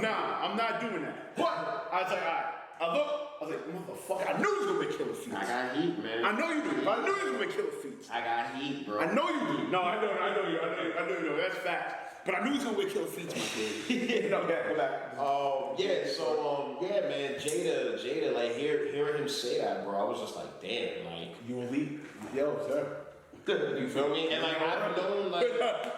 Nah, I'm not doing that. But I was like, alright. I was like, motherfucker, I knew you was gonna make killer feats. I got heat, man. I know you do. I knew you was gonna make killer feats. I got heat, bro. I know you do. No, I know you. That's fact. But I knew he was gonna wear killer feats, my kid. No, go back. Yeah, so, yeah, man, Jada, like, hearing him say that, bro, I was just like, damn, like. You elite. Yo, sir. You feel me? And, like, I've known, like.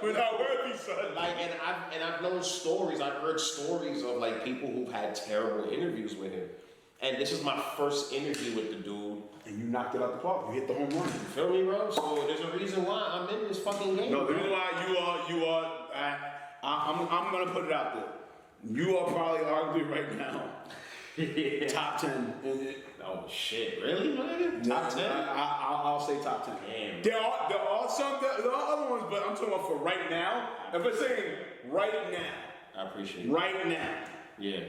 We're not worthy, son. Like, and I've known stories, I've heard stories of, like, people who've had terrible interviews with him. And this is my first interview with the dude. And you knocked it out the park. You hit the home run. You feel me, bro? So there's a reason why I'm in this fucking game. No, the reason why you are. I'm gonna put it out there. You are probably arguably right now top 10. Oh shit, really, man? Top 10? I'll say top 10. Damn. There are other ones, but I'm talking about for right now. If we're saying right now, I appreciate it. Right now. Yeah.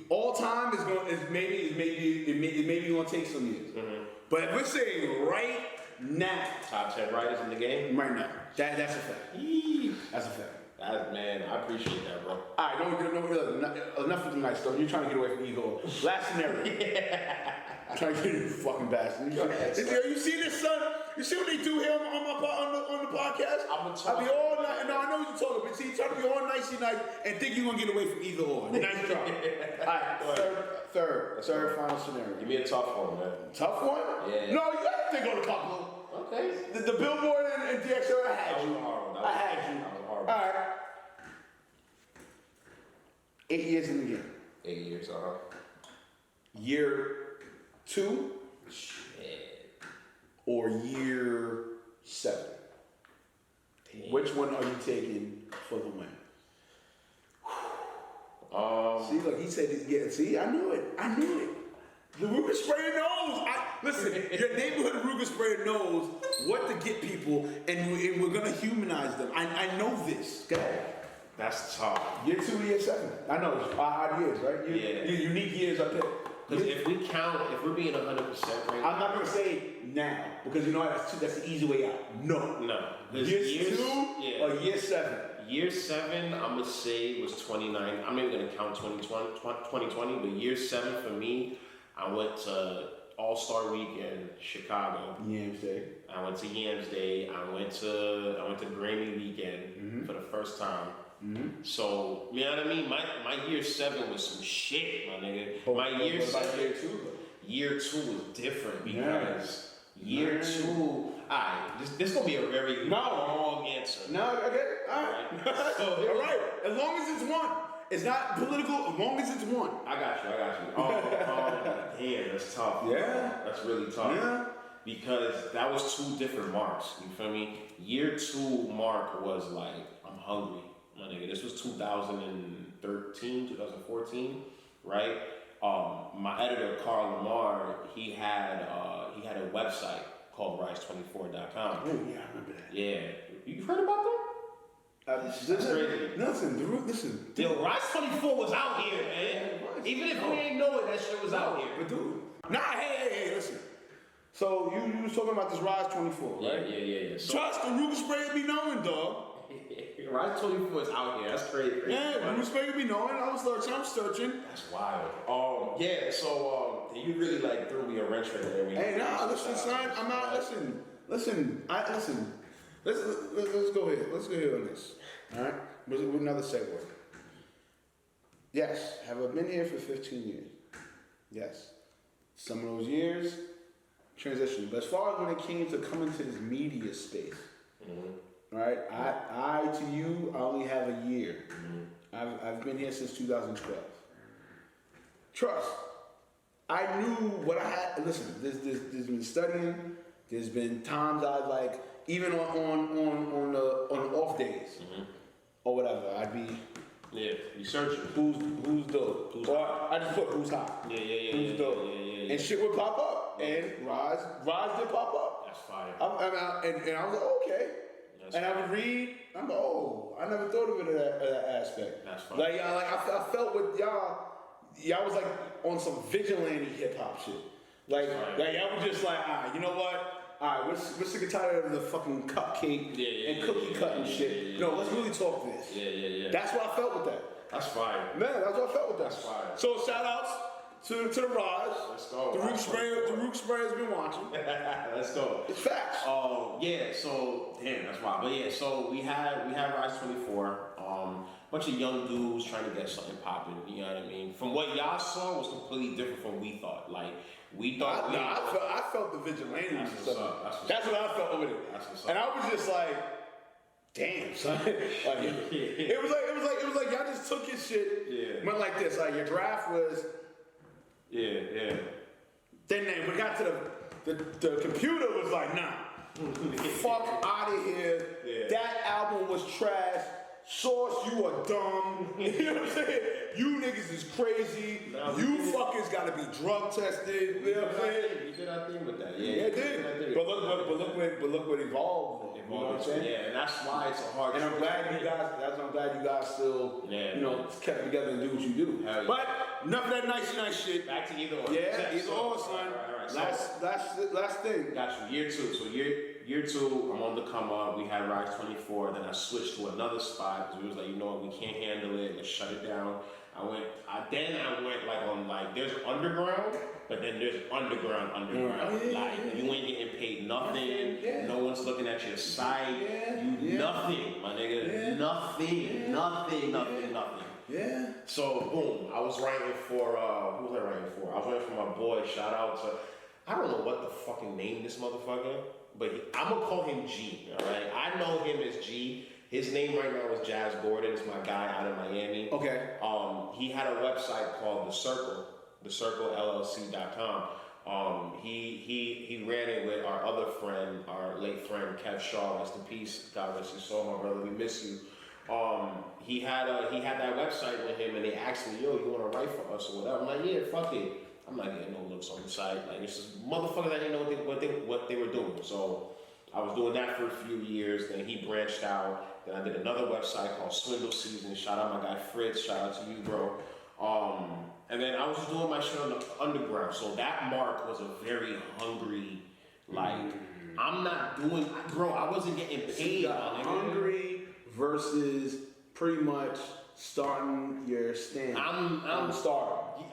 All time is maybe gonna take some years. Mm-hmm. But if we're saying right now, Top 10 writers in the game? right now, that's a fact. That's a fact. Man, I appreciate that, bro. All right, enough of the nice stuff. You're trying to get away from ego. Last scenario. I'm trying to get you fucking bastard. You see this, son? You see what they do here on the podcast? I be all nice. No, I know what you're talking about. But see, you try to be all nicey nice and think you're gonna get away from either or. Nice job. All right, third final scenario. Give me a tough one, man. Tough one? Yeah. No, you have to think on a couple. Okay. The Billboard and DXR, I had you. I had you. That was horrible. All right. 8 years in the game. 8 years, Year 2 Shit. or year 7? Damn. Which one are you taking for the win? See, look, he said it. Yeah, see, I knew it. The Ruger sprayer knows. Listen, your neighborhood Ruger sprayer knows what to get people, and we're gonna humanize them. I know this. Go ahead. That's tough. Year 2 to year 7. I know, it's odd years, right? Your unique years I picked. Because if we're being 100% right I'm not gonna say now because you know what, that's the easy way out. No. No. Year 2 or year 7. Year 7, I'm gonna say was 29. I'm not even gonna count 2020, but year 7 for me, I went to All-Star Weekend, Chicago. Yams Day. I went to Yams Day. I went to Grammy Weekend for the first time. So, you know what I mean? My year 7 was some shit, my nigga. My year 7. Year 2? Year 2 was different because year 2. Alright, this gonna be a very long answer. No, okay, alright. So, Alright, as long as it's one. It's not political, as long as it's one. I got you. Damn, that's tough. Yeah. That's really tough. Yeah. Because that was 2 different marks. You feel me? Year 2 mark was like, I'm hungry, my nigga. This was 2013, 2014, right? My editor, Carl Lamar, he had a website called Rise24.com. Oh yeah, I remember that. Yeah. You heard about them? That's crazy. Listen. Yo, Rise24 was out here, man. Even if we ain't know it, that shit was out here. But dude, hey, listen. So you was talking about this Rise24, right? Yeah. So, Trust the Ruger spray to be knowing, dog. Rise24 is out here. That's crazy. Yeah, Ruger spray to be knowing. I'm searching. That's wild. Yeah. So you really like threw me a wrench right there. Hey, nah, listen, son. I'm not. Listen. Let's go ahead. Let's go ahead on this. All right. With another segue. Yes. Have I been here for 15 years? Yes. Some of those years, transition. But as far as when it came to coming to this media space, right? I to you, I only have a year. I've been here since 2012. Trust. I knew what I had. Listen, there's been studying. There's been times I've like, even on the off days or whatever, I'd be you searching. Who's dope? Or I just put who's hot. Who's dope? And shit would pop up, and Rise did pop up. That's fire. And I was like, okay. And I would read. I'm like, oh, I never thought of it that aspect. That's fire. Like I felt with y'all. Y'all was like on some vigilante hip hop shit. Like y'all was just like, you know what? Alright, we're sick and tired of the fucking cupcake and cookie cutting shit. No, let's really talk this. Yeah. That's what I felt with that. That's fire. Man, that's what I felt with that. That's fire. So shout outs to the Raj. Let's go. The Rook Sprayer has been watching. Let's go. It's facts. Yeah, so damn, that's wild. But yeah, so we had Rise24. Bunch of young dudes trying to get something popping, you know what I mean? From what y'all saw was completely different from what we thought. Like, we thought... I felt the vigilante and stuff. That's what I felt with it. And I was just like, damn, son. Like, it was like y'all just took your shit, went like this. Like, your draft was... Yeah. Then we got to the computer was like, nah. Fuck out of here. Yeah. That album was trash. Source, you are dumb. You know what I'm saying? You niggas is crazy. You fuckers gotta be drug tested. You know what I'm saying? We did our thing with that. Yeah, it did. But look what evolved. You know what I'm saying? Yeah, and that's why it's a hard. And I'm glad you guys still, kept together and do what you do. Yeah. But enough of that nice shit. Back to either or. Yeah, either or, son. All right. Last thing. Got you. Year 2. So year 2, I'm on the come up. We had Rise24. Then I switched to another spot because we was like, you know what, we can't handle it. Let's shut it down. I went like on like there's underground, but then there's underground. Like you ain't getting paid nothing. No one's looking at your site. Nothing, my nigga. Nothing. Yeah. So boom, I was writing for who was I writing for? I was writing for my boy. Shout out to I don't know what the fucking name this motherfucker, but I'm gonna call him G. All right, I know him as G. His name right now is Jazz Gordon. It's my guy out of Miami. Okay. He had a website called The Circle, thecirclellc.com. He ran it with our other friend, our late friend Kev Shaw. Rest in peace. God rest his soul, my brother. We miss you. He had that website with him, and they asked me, yo, you want to write for us or whatever? I'm like, yeah, fuck it. I'm not getting no looks on the site. Like, it's just motherfuckers that didn't know what they were doing. So I was doing that for a few years. Then he branched out. Then I did another website called Swindle Season. Shout out my guy Fritz. Shout out to you, bro. And then I was just doing my shit on the underground. So that mark was a very hungry, like, I'm not doing, bro, I wasn't getting paid. Hungry, versus pretty much starting your stand? I'm starting.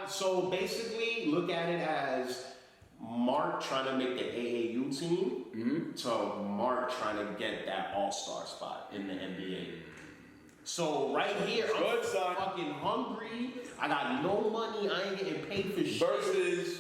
So basically, look at it as Mark trying to make the AAU team to Mark trying to get that All-Star spot in the NBA. So right here, I'm fucking hungry. I got no money. I ain't getting paid for shit.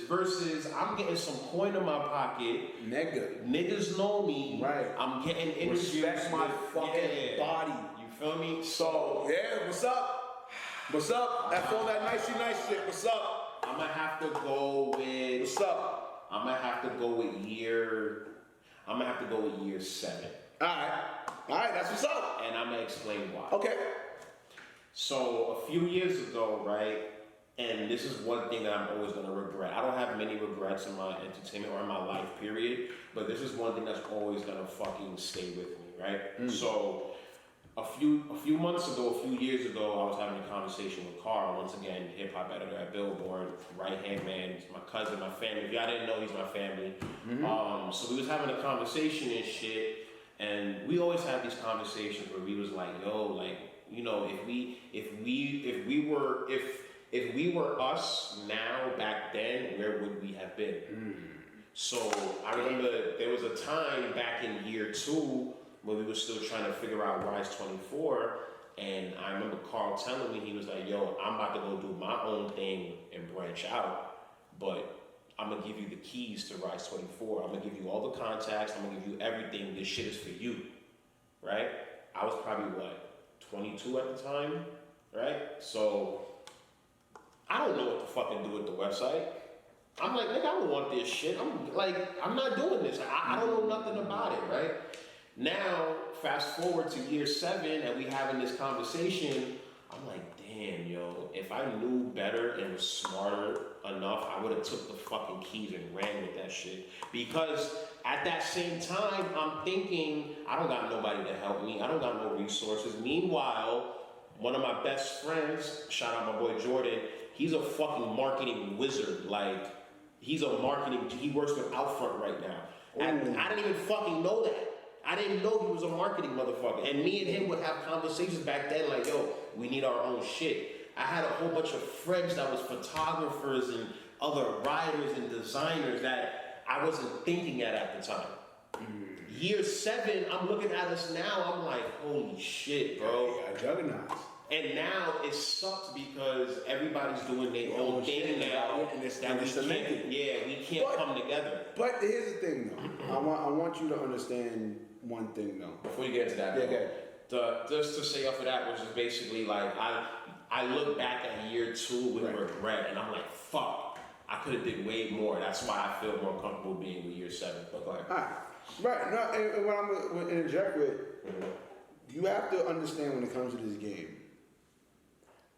Versus I'm getting some coin in my pocket. Niggas know me. Right. I'm getting interviews. Respect my fucking body. You feel me? So yeah, what's up? What's up? That's all that nicey nice shit. What's up? I'm gonna have to go with. What's up? I'm gonna have to go with year 7. All right, that's what's up. And I'm gonna explain why. Okay. So a few years ago, right, and this is one thing that I'm always gonna regret. I don't have many regrets in my entertainment or in my life, period. But this is one thing that's always gonna fucking stay with me, right? So a few months ago, a few years ago, I was having a conversation with Carl, once again, hip hop editor at Billboard, right hand man, he's my cousin, my family. If y'all didn't know, he's my family. So we was having a conversation and shit. And we always have these conversations where we was like, yo, like, you know, if we were us now back then, where would we have been? So I remember there was a time back in year 2 when we were still trying to figure out Rise 24, and I remember Carl telling me, he was like, yo, I'm about to go do my own thing and branch out, but I'm gonna give you the keys to Rise 24. I'm gonna give you all the contacts. I'm gonna give you everything. This shit is for you, right? I was probably, 22 at the time, right? So I don't know what to fucking do with the website. I'm like, nigga, I don't want this shit. I'm not doing this. I don't know nothing about it, right? Now, fast forward to year 7, and we having this conversation. I'm like, damn, yo, if I knew better and was smarter enough, I would have took the fucking keys and ran with that shit. Because at that same time, I'm thinking, I don't got nobody to help me. I don't got no resources. Meanwhile, one of my best friends, shout out my boy Jordan, he's a fucking marketing wizard. Like, he works with Outfront right now. And I didn't even fucking know that. I didn't know he was a marketing motherfucker. And me and him would have conversations back then like, yo, we need our own shit. I had a whole bunch of friends that was photographers and other writers and designers that I wasn't thinking at the time. Year 7, I'm looking at us now, I'm like, holy shit, bro. Yeah, juggernauts. And now it sucks because everybody's doing their own thing now. And it's we can't come together. But here's the thing, though. I want you to understand one thing, though. Before you get into that, just to say off of that, which is basically like, I look back at year 2 with regret, and I'm like, fuck, I could have did way more. That's why I feel more comfortable being with year 7. But go ahead. All right. Right. No, and what I'm going to interject with, you have to understand when it comes to this game,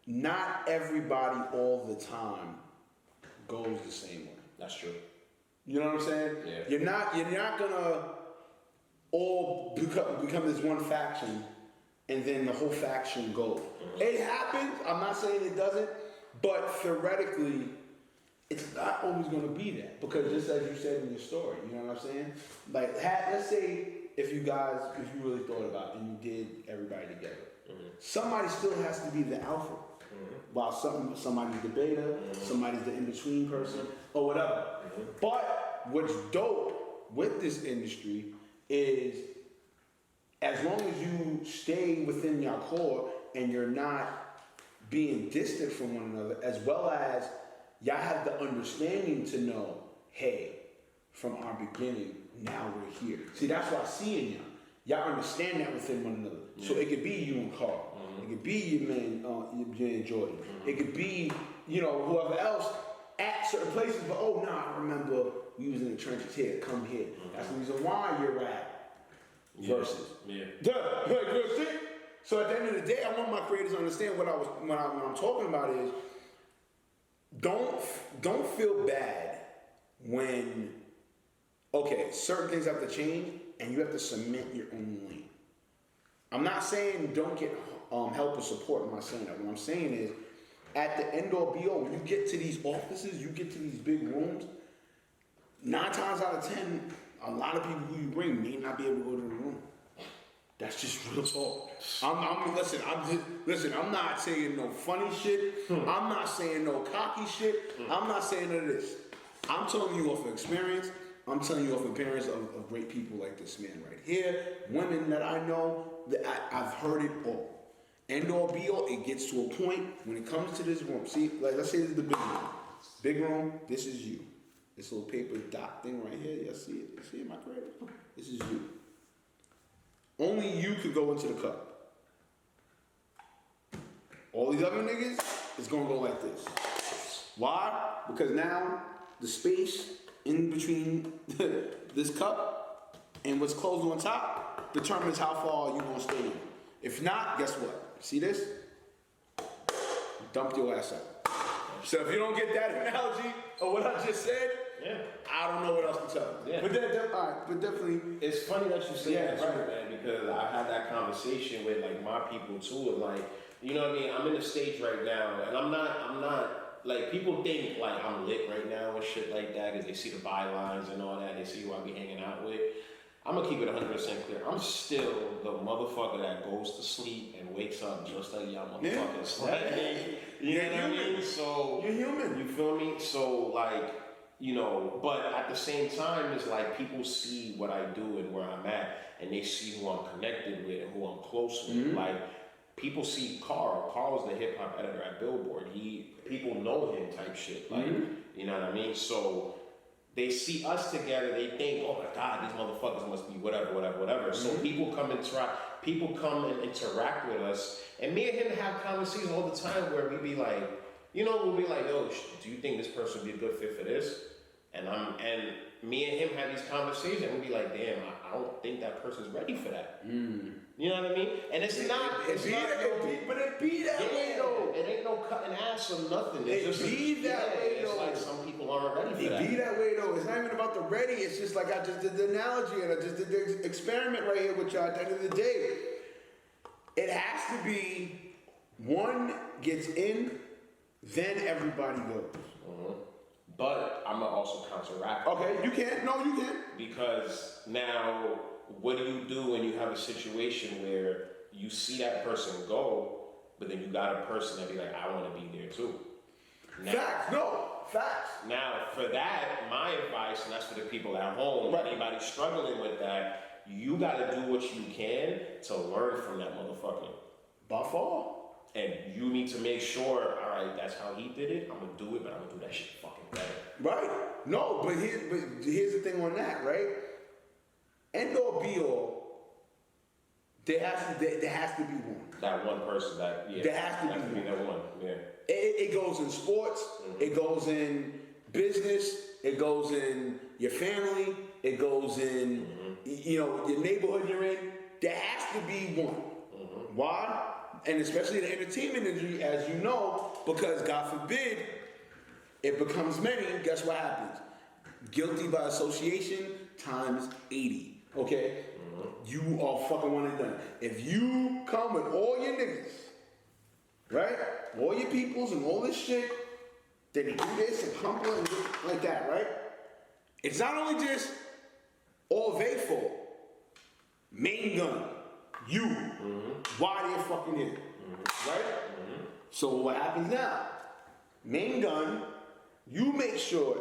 not everybody all the time goes the same way. That's true. You know what I'm saying? Yeah. You're not gonna all become this one faction and then the whole faction go. It happens. I'm not saying it doesn't, but theoretically, it's not always gonna be that, because just as you said in your story, you know what I'm saying? Like, let's say if you really thought about it and you did everybody together, somebody still has to be the alpha. While somebody's the beta, somebody's the in-between person, or whatever. But what's dope with this industry is, as long as you stay within your core and you're not being distant from one another, as well as y'all have the understanding to know, hey, from our beginning, now we're here. See, that's what I see in y'all. Y'all understand that within one another. So it could be you and Carl. It could be your man, Jordan. It could be, whoever else at certain places. But I remember we was in the trenches here. Come here. That's the reason why you're at Verzuz. Yeah. So at the end of the day, I want my creators to understand what I'm talking about is, don't feel bad when certain things have to change and you have to cement your own lane. I'm not saying don't get help or support. I'm not saying that. What I'm saying is, at the end all be all, when you get to these offices, you get to these big rooms, 9 times out of 10, a lot of people who you bring may not be able to go to the room. That's just real talk. Listen, I'm not saying no funny shit. I'm not saying no cocky shit. I'm not saying none of this. I'm telling you off of experience. I'm telling you off of appearance of great people like this man right here. Women that I know, that I've heard it all. End all be all, it gets to a point when it comes to this room. See, like let's say this is the big room. Big room, this is you. This little paper dot thing right here, y'all see it? You see it, my credit? This is you. Only you could go into the cup. All these other niggas is gonna go like this. Why? Because now the space in between this cup and what's closed on top determines how far you're gonna stay in. If not, guess what? See this? Dump your ass out. So if you don't get that analogy of what I just said, I don't know what else to tell you. Yeah. But definitely. It's funny that you say that too, man, because I had that conversation with like my people too, and like, you know what I mean? I'm in the stage right now, and I'm not like people think like I'm lit right now and shit like that because they see the bylines and all that, they see who I be hanging out with. I'm gonna keep it 100% clear. I'm still the motherfucker that goes to sleep and wakes up just like y'all motherfuckers. You know what I mean? So you're human. You feel me? So like, you know, but at the same time, it's like people see what I do and where I'm at, and they see who I'm connected with and who I'm close with. Like people see Carl. Carl's the hip hop editor at Billboard. People know him type shit. Like you know what I mean? So they see us together, they think, oh my God, these motherfuckers must be whatever. So people come and interact with us, and me and him have conversations all the time where we be like, you know, we'll be like, yo, do you think this person would be a good fit for this? And me and him have these conversations, and we'll be like, damn, I don't think that person's ready for that. You know what I mean? And but it be that way though. It ain't no cutting ass or nothing. It's way though. It's like some people aren't ready for that. It be that way though. It's not even about the ready. It's just like I just did the analogy and I just did the experiment right here with y'all. At the end of the day, it has to be one gets in, then everybody goes. But I'm gonna also counteract. Okay, you can. No, you can. Because now, what do you do when you have a situation where you see that person go, but then you got a person that be like, I want to be there too. Now, facts. Now, for that, my advice, and that's for the people at home, anybody struggling with that, you got to do what you can to learn from that motherfucker. By far. And you need to make sure, all right, that's how he did it. I'm gonna do it, but I'm gonna do that shit fucking better. Right. No, but here's the thing on that, right? End all be all. There has to be one. That one person. There has to be that one. Yeah. It goes in sports. It goes in business. It goes in your family. It goes in your neighborhood you're in. There has to be one. Why? And especially the entertainment industry, as you know, because God forbid it becomes many, guess what happens? Guilty by association times 80. Okay? You are fucking one and done. If you come with all your niggas, right? All your peoples and all this shit, then you do this and humble and like that, right? It's not only just all they fault. Main gun. You. Why they fucking here? Right? So what happens now? Main gun, you make sure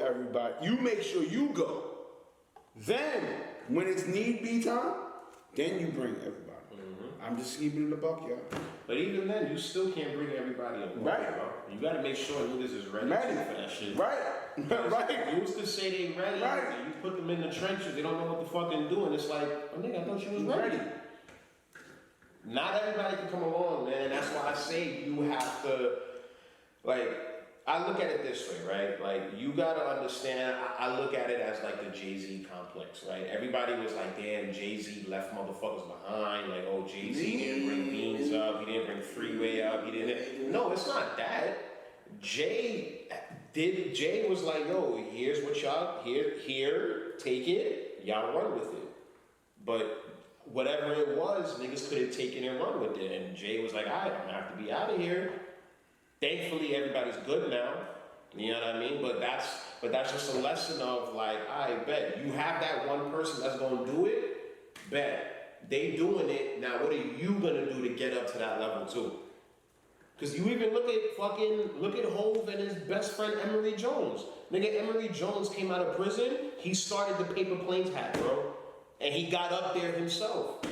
you go. Then, when it's need be time, then you bring everybody. I'm just keeping it a buck, y'all. But even then, you still can't bring everybody up. Right. You gotta make sure niggas is ready for that shit. Right. Right. You used to say they ready. Right. And you put them in the trenches, they don't know what the fuck they're doing. It's like, oh nigga, I thought you was ready. Not everybody can come along, man. And that's why I say you have to, like, I look at it this way, right? Like, you gotta understand, I look at it as like the Jay-Z complex, right? Everybody was like, damn, Jay-Z left motherfuckers behind. Like, oh, Jay-Z didn't bring Beans up, he didn't bring Freeway up, he didn't. No, it's not that. Jay was like, yo, here's what y'all, here, take it, y'all run with it. But whatever it was, niggas could have taken and run with it. And Jay was like, all right, I'm gonna have to be out of here. Thankfully, everybody's good now. You know what I mean? But that's just a lesson of like, I bet you have that one person that's gonna do it. Bet they doing it, now what are you gonna do to get up to that level too? Because you even look at Hov and his best friend Emery Jones. Nigga, Emery Jones came out of prison, he started the Paper Planes hat, bro. And he got up there himself.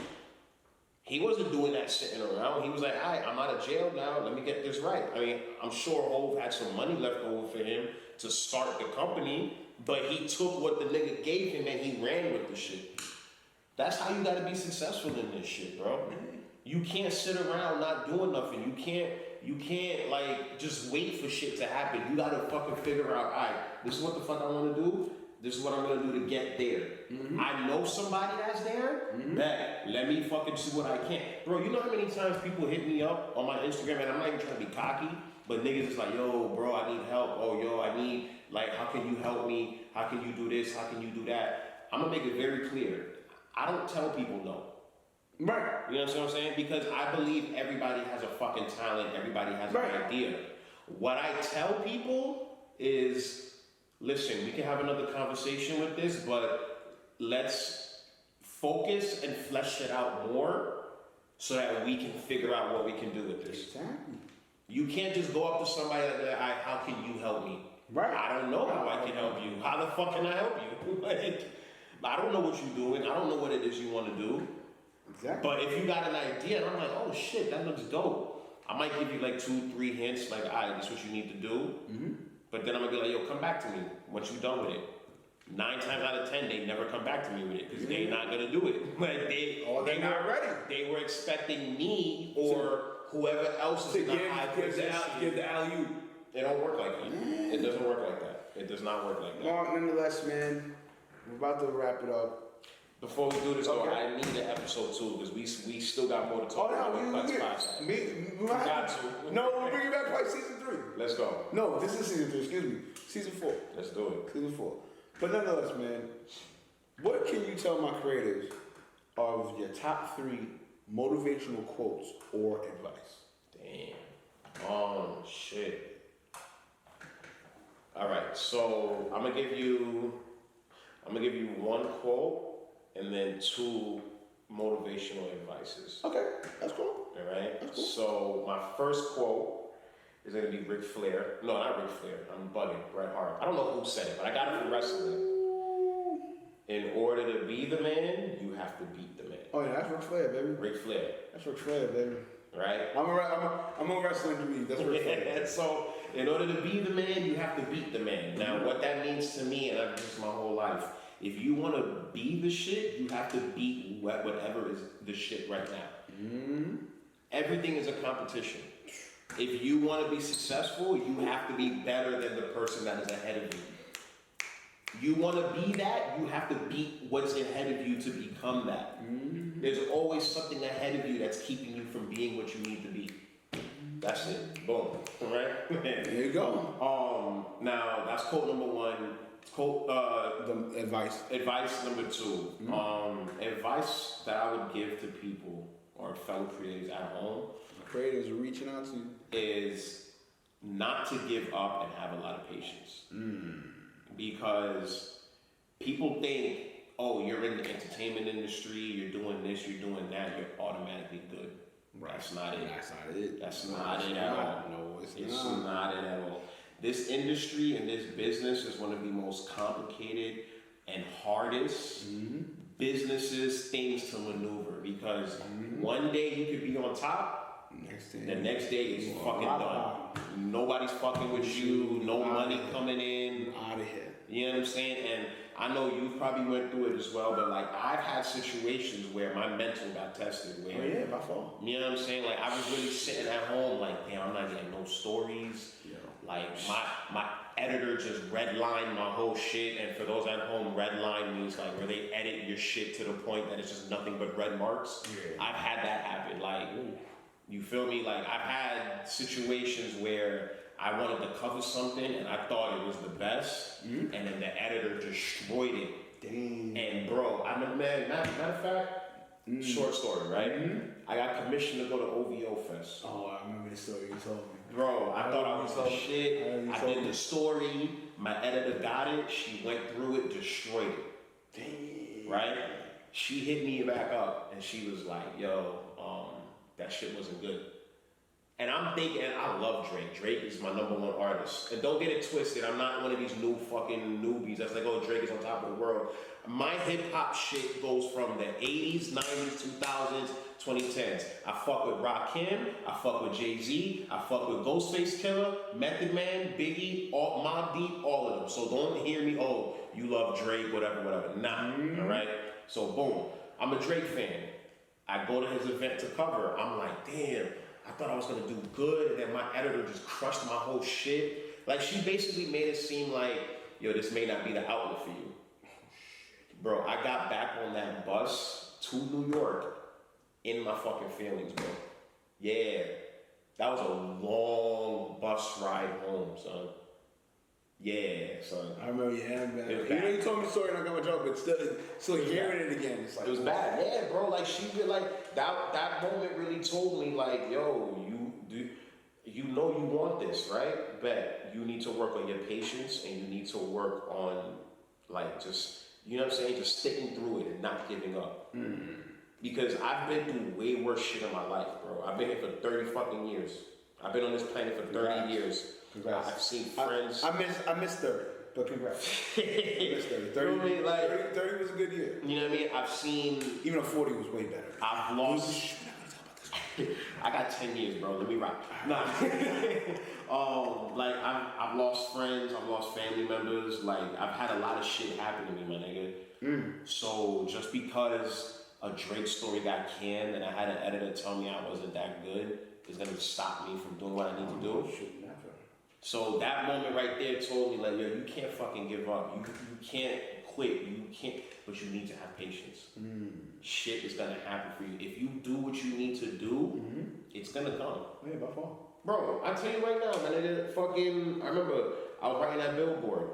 He wasn't doing that sitting around. He was like, all right, I'm out of jail now, let me get this right. I mean, I'm sure Hov had some money left over for him to start the company, but he took what the nigga gave him and he ran with the shit. That's how you gotta be successful in this shit, bro. You can't sit around not doing nothing. You can't like just wait for shit to happen. You gotta fucking figure out, all right, this is what the fuck I wanna do. This is what I'm gonna do to get there. I know somebody that's there. Bet. Let me fucking see what I can. Bro, you know how many times people hit me up on my Instagram, and I'm not even trying to be cocky, but niggas is like, yo, bro, I need help. Oh, yo, I need, like, how can you help me? How can you do this? How can you do that? I'm gonna make it very clear. I don't tell people no. Right. You know what I'm saying? Because I believe everybody has a fucking talent. Everybody has an idea. What I tell people is, listen, we can have another conversation with this, but let's focus and flesh it out more so that we can figure out what we can do with this. Exactly. You can't just go up to somebody like, how can you help me? Right. I don't know how I can help you. How the fuck can I help you? Like, I don't know what you're doing. I don't know what it is you want to do. Exactly. But if you got an idea, and I'm like, oh shit, that looks dope. I might give you like 2-3 hints, like, all right, this is what you need to do. But then I'm gonna be like, yo, come back to me once you're done with it. 9 times out of 10, they never come back to me with it because they're not gonna do it. Like they're not ready. They were expecting me or whoever else is To give the alley-oop. It don't work like that. It doesn't work like that. It does not work like that. Well, nonetheless, man, we're about to wrap it up. Before we do this, though, I need an episode 2 because we still got more to talk about. We got to. No, we'll bring it back by season 3. Let's go. No, this is season 3. Excuse me, season 4. Let's do it. Season 4. But nonetheless, man, what can you tell my creatives of your top 3 motivational quotes or advice? Damn. Shit. All right. So I'm gonna give you 1 quote. And then 2 motivational advices. Okay, that's cool. All right? That's cool. So my first quote is going to be Ric Flair. No, not Ric Flair. I'm bugging. Bret Hart. I don't know who said it, but I got it from wrestling. In order to be the man, you have to beat the man. Oh yeah, that's Ric Flair, baby. Ric Flair. That's Ric Flair, baby. Right? I'm a wrestling dude. That's Ric Flair. So in order to be the man, you have to beat the man. Now, what that means to me, and I've done this my whole life, if you want to be the shit, you have to beat whatever is the shit right now. Everything is a competition. If you want to be successful, you have to be better than the person that is ahead of you. You want to be that, you have to beat what's ahead of you to become that. There's always something ahead of you that's keeping you from being what you need to be. That's it. Boom. All right? There you go. Now, that's quote number 1. The advice. Advice number 2. Advice that I would give to people or fellow creators at home. Creators are reaching out to you. Is not to give up and have a lot of patience. Because people think, oh, you're in the entertainment industry, you're doing this, you're doing that, you're automatically good. Right. That's not it. That's not it. That's not it at all. No, it's not it at all. This industry and this business is one of the most complicated and hardest businesses, things to maneuver because one day you could be on top, the next day it's fucking done. Nobody's fucking with you, no money coming in. Out of here. You know what I'm saying? And I know you've probably went through it as well, but like I've had situations where my mental got tested. Where, oh yeah, my fault. You know what I'm saying? Like I was really sitting at home, like damn, I'm not getting no stories. Yeah. Like my editor just redlined my whole shit, and for those at home, redline means like where they edit your shit to the point that it's just nothing but red marks. Yeah. I've had that happen. Like, you feel me? Like I've had situations where I wanted to cover something and I thought it was the best, and then the editor destroyed it. Dang. And bro, I mean, matter of fact, short story, right? I got commissioned to go to OVO Fest. Oh, I remember the story you told me. Bro, I thought I was the shit. I did the story. My editor got it. She went through it, destroyed it. Dang. Right? she hit me back up and she was like, yo, that shit wasn't good. And I'm thinking, I love Drake. Drake is my #1 artist. And don't get it twisted, I'm not one of these new fucking newbies that's like, oh, Drake is on top of the world. My hip hop shit goes from the 80s, 90s, 2000s, 2010s. I fuck with Rakim, I fuck with Jay-Z, I fuck with Ghostface Killer, Method Man, Biggie, Mobb Deep, all of them. So don't hear me, oh, you love Drake, whatever. Nah, all right? So boom, I'm a Drake fan. I go to his event to cover. I'm like, damn, I thought I was gonna do good, and then my editor just crushed my whole shit. Like, she basically made it seem like, yo, this may not be the outlet for you. Bro, I got back on that bus to New York in my fucking feelings, bro. Yeah, that was a long bus ride home, son. Yeah, son. I remember, yeah, man. It was You know, bad. you told me the story and I got my joke, but still hearing it again, it's like, It was bad, yeah, bro. Like, she did, like, that moment really told me, like, yo, you know you want this, right? But you need to work on your patience, and you need to work on, like, just, you know what I'm saying, just sticking through it and not giving up. Because I've been through way worse shit in my life, bro. I've been here for 30 fucking years. I've been on this planet for 30 Congrats. years. Congrats. I've seen friends. I missed 30, but congrats. I missed 30. You know what I mean? Like, 30 was a good year. you know what I mean? I've seen, Even though 40 was way better. I've lost. I got 10 years, bro. Let me rock. Nah. Like, I've lost friends. I've lost family members. Like, I've had a lot of shit happen to me, my nigga. So just because a Drake story got canned and I had an editor tell me I wasn't that good is gonna stop me from doing what I need to do. So that moment right there told me, like, yo, you can't fucking give up. You can't quit. You can't, but you need to have patience. Shit is gonna happen for you. If you do what you need to do, it's gonna come. Yeah, by far. Bro, I tell you right now, man, I remember I was writing that billboard.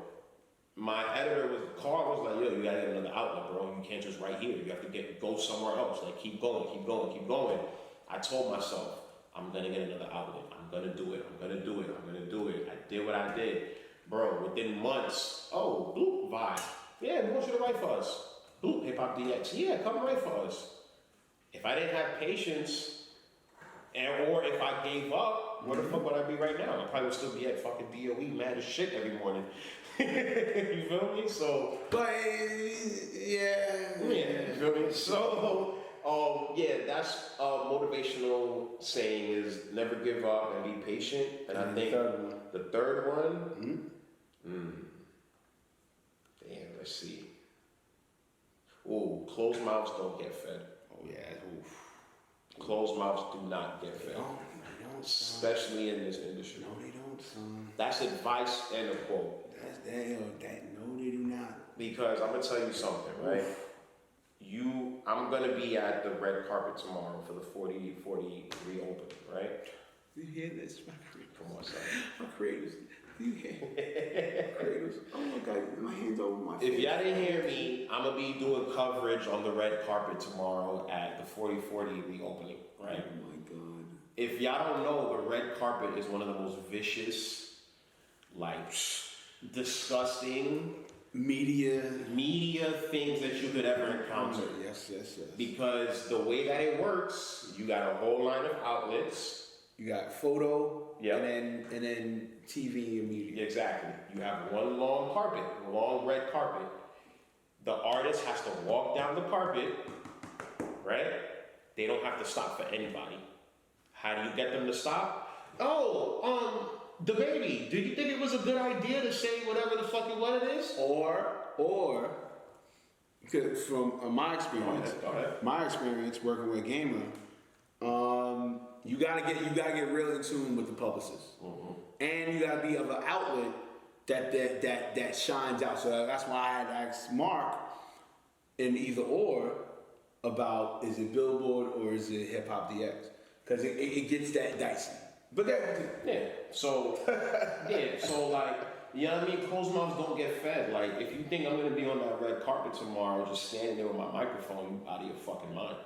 My editor Carl was like, yo, you gotta get another outlet, bro. You can't just write here. You have to go somewhere else. Like, keep going. I told myself, I'm gonna get another outlet. I'm gonna do it. I did what I did. Bro, within months, oh, Bloop Vibe. Yeah, we want you to write for us. Bloop Hip Hop DX. Yeah, come write for us. If I didn't have patience, or if I gave up, where the fuck would I be right now? I probably would still be at fucking DOE mad as shit every morning. You feel me? So, But, yeah. you feel me? So, yeah, that's a motivational saying is never give up and be patient. And I think the third one, damn, let's see. Ooh, closed mouths don't get fed. Oh, yeah. Oof. Closed mouths do not get They fed. don't, son. Especially in this industry. No, they don't, son. That's advice and a quote. No, they do not. Because I'm gonna tell you something, right? I'm gonna be at the red carpet tomorrow for the 4040 reopening, right? You hear this? My creators. Come on, son. My creators. You hear? My creators. Oh my God, my hands over my face. If y'all didn't hear me, I'm gonna be doing coverage on the red carpet tomorrow at the 4040 reopening, right? Oh my God. If y'all don't know, the red carpet is one of the most vicious, like, disgusting media things that you could ever encounter. Yes. Because the way that it works, you got a whole line of outlets. You got photo, Yep. and then TV and media. Exactly. You have one long carpet, long red carpet. The artist has to walk down the carpet, right? They don't have to stop for anybody. How do you get them to stop? Oh, the baby. Do you think it was a good idea to say whatever the fuck what it is? Or, because from my experience, Go ahead. my experience working with Gamer, you gotta get real in tune with the publicist, and you gotta be of an outlet that shines out. So that's why I had asked Mark in either or about is it Billboard or is it Hip Hop DX, because it gets that dicey. But So like, you know what I mean? Closed mouths don't get fed. Like, if you think I'm gonna be on that red carpet tomorrow just standing there with my microphone, you out of your fucking mind.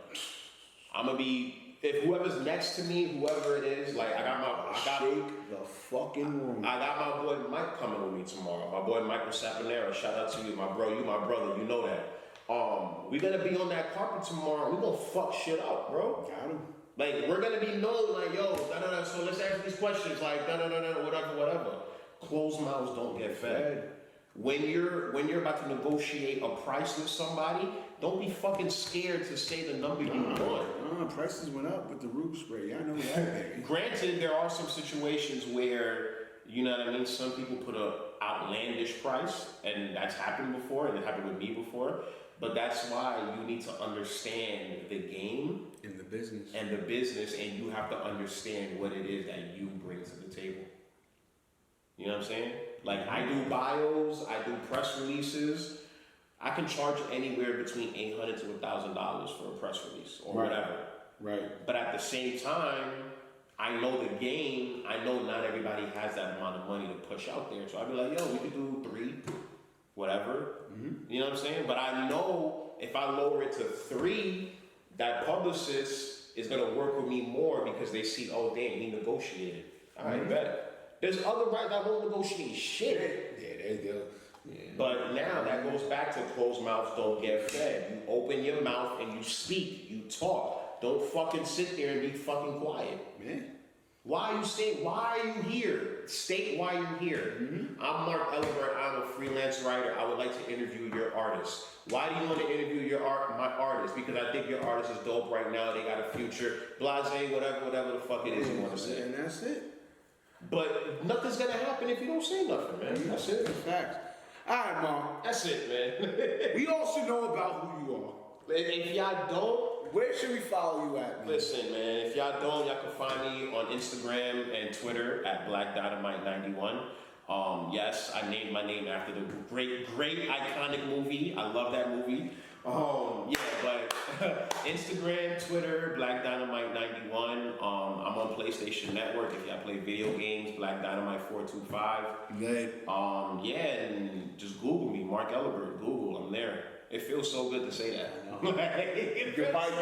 I'm gonna be, if whoever's next to me, whoever it is, like, I got shake the fucking room. I got my boy Mike coming with me tomorrow. My boy Michael Saponero, shout out to you, my bro. You my brother, you know that. we're gonna be on that carpet tomorrow. We're gonna fuck shit up, bro. Got him. Like, we're gonna be known like, yo, da-da-da, so let's ask these questions, like, da-da-da-da, whatever. Closed mouths don't get fed. When you're about to negotiate a price with somebody, don't be fucking scared to say the number you want. Prices went up with the roof spray. I know that. Granted, there are some situations where, you know what I mean, some people put a outlandish price, and that's happened before, and it happened with me before. But that's why you need to understand the game In the business. and you have to understand what it is that you bring to the table. You know what I'm saying? Like, I do bios, I do press releases. I can charge anywhere between $800 to $1,000 for a press release or whatever. Right. But at the same time, I know the game. I know not everybody has that amount of money to push out there. So I'd be like, yo, we could do 3, whatever. You know what I'm saying? But I know if I lower it to 3, that publicist is gonna work with me more because they see, oh damn, he negotiated. All right, bet. There's other writers that won't negotiate shit. Yeah, there you go. Yeah. But now that goes back to closed mouths don't get fed. You open your mouth and you speak, you talk. Don't fucking sit there and be fucking quiet. Man. Why are you here? State why you're here. I'm Mark Elibert, I'm a freelance writer. I would like to interview your artist. Why do you want to interview my artist? Because I think your artist is dope right now, they got a future, blase, whatever the fuck it is you want to say. And that's it. But nothing's gonna happen if you don't say nothing, man. That's it. Facts. All right, Mom. That's it, man. We all should know about who you are. If y'all don't, Where should we follow you at, man? listen, man. If y'all don't, y'all can find me on Instagram and Twitter at Black Dynamite91. Yes, I named my name after the great iconic movie. I love that movie. Yeah, but Instagram, Twitter, Black Dynamite 91. I'm on PlayStation Network. If y'all play video games, Black Dynamite 425. Good. Yeah, and just Google me, Mark Elibert. Google, I'm there. It feels so good to say that. You can probably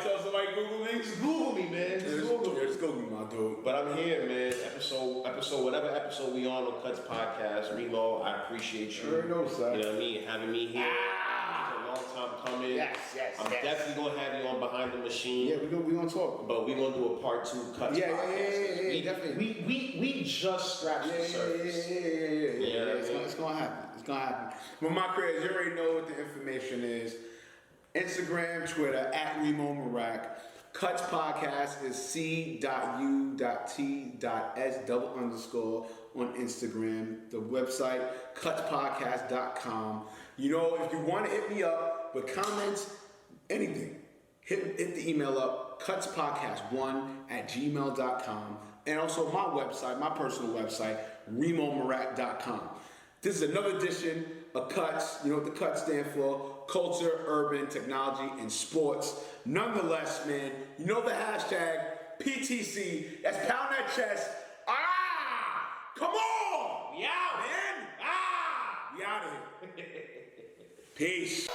tell somebody Google me. Just Google me, man. Just Google me. Just Google me, my dude. But I'm here, man. Whatever episode we on Cuts Podcast. Remo, I appreciate you. Sure know, sir. You know what I mean? Having me here. It's a long time coming. Yes. I'm definitely gonna have you on Behind the Machine. Yeah, we gonna talk. But we're gonna do a part 2 Cuts Yeah, Podcast. yeah, definitely. We just scratched the surface. Yeah. It's gonna happen. But my creators, you already know what the information is. Instagram, Twitter, at Remo Marak. Cuts Podcast is C.U.T.S __ on Instagram. The website, cutspodcast.com. You know, if you want to hit me up with comments, anything, hit the email up, cutspodcast1@gmail.com. And also my website, my personal website, remomarak.com. This is another edition of Cuts. You know what the Cuts stand for? Culture, urban, technology, and sports. Nonetheless, man, you know the hashtag PTC. That's pound that chest. Come on! We out, man! We out of here. Peace.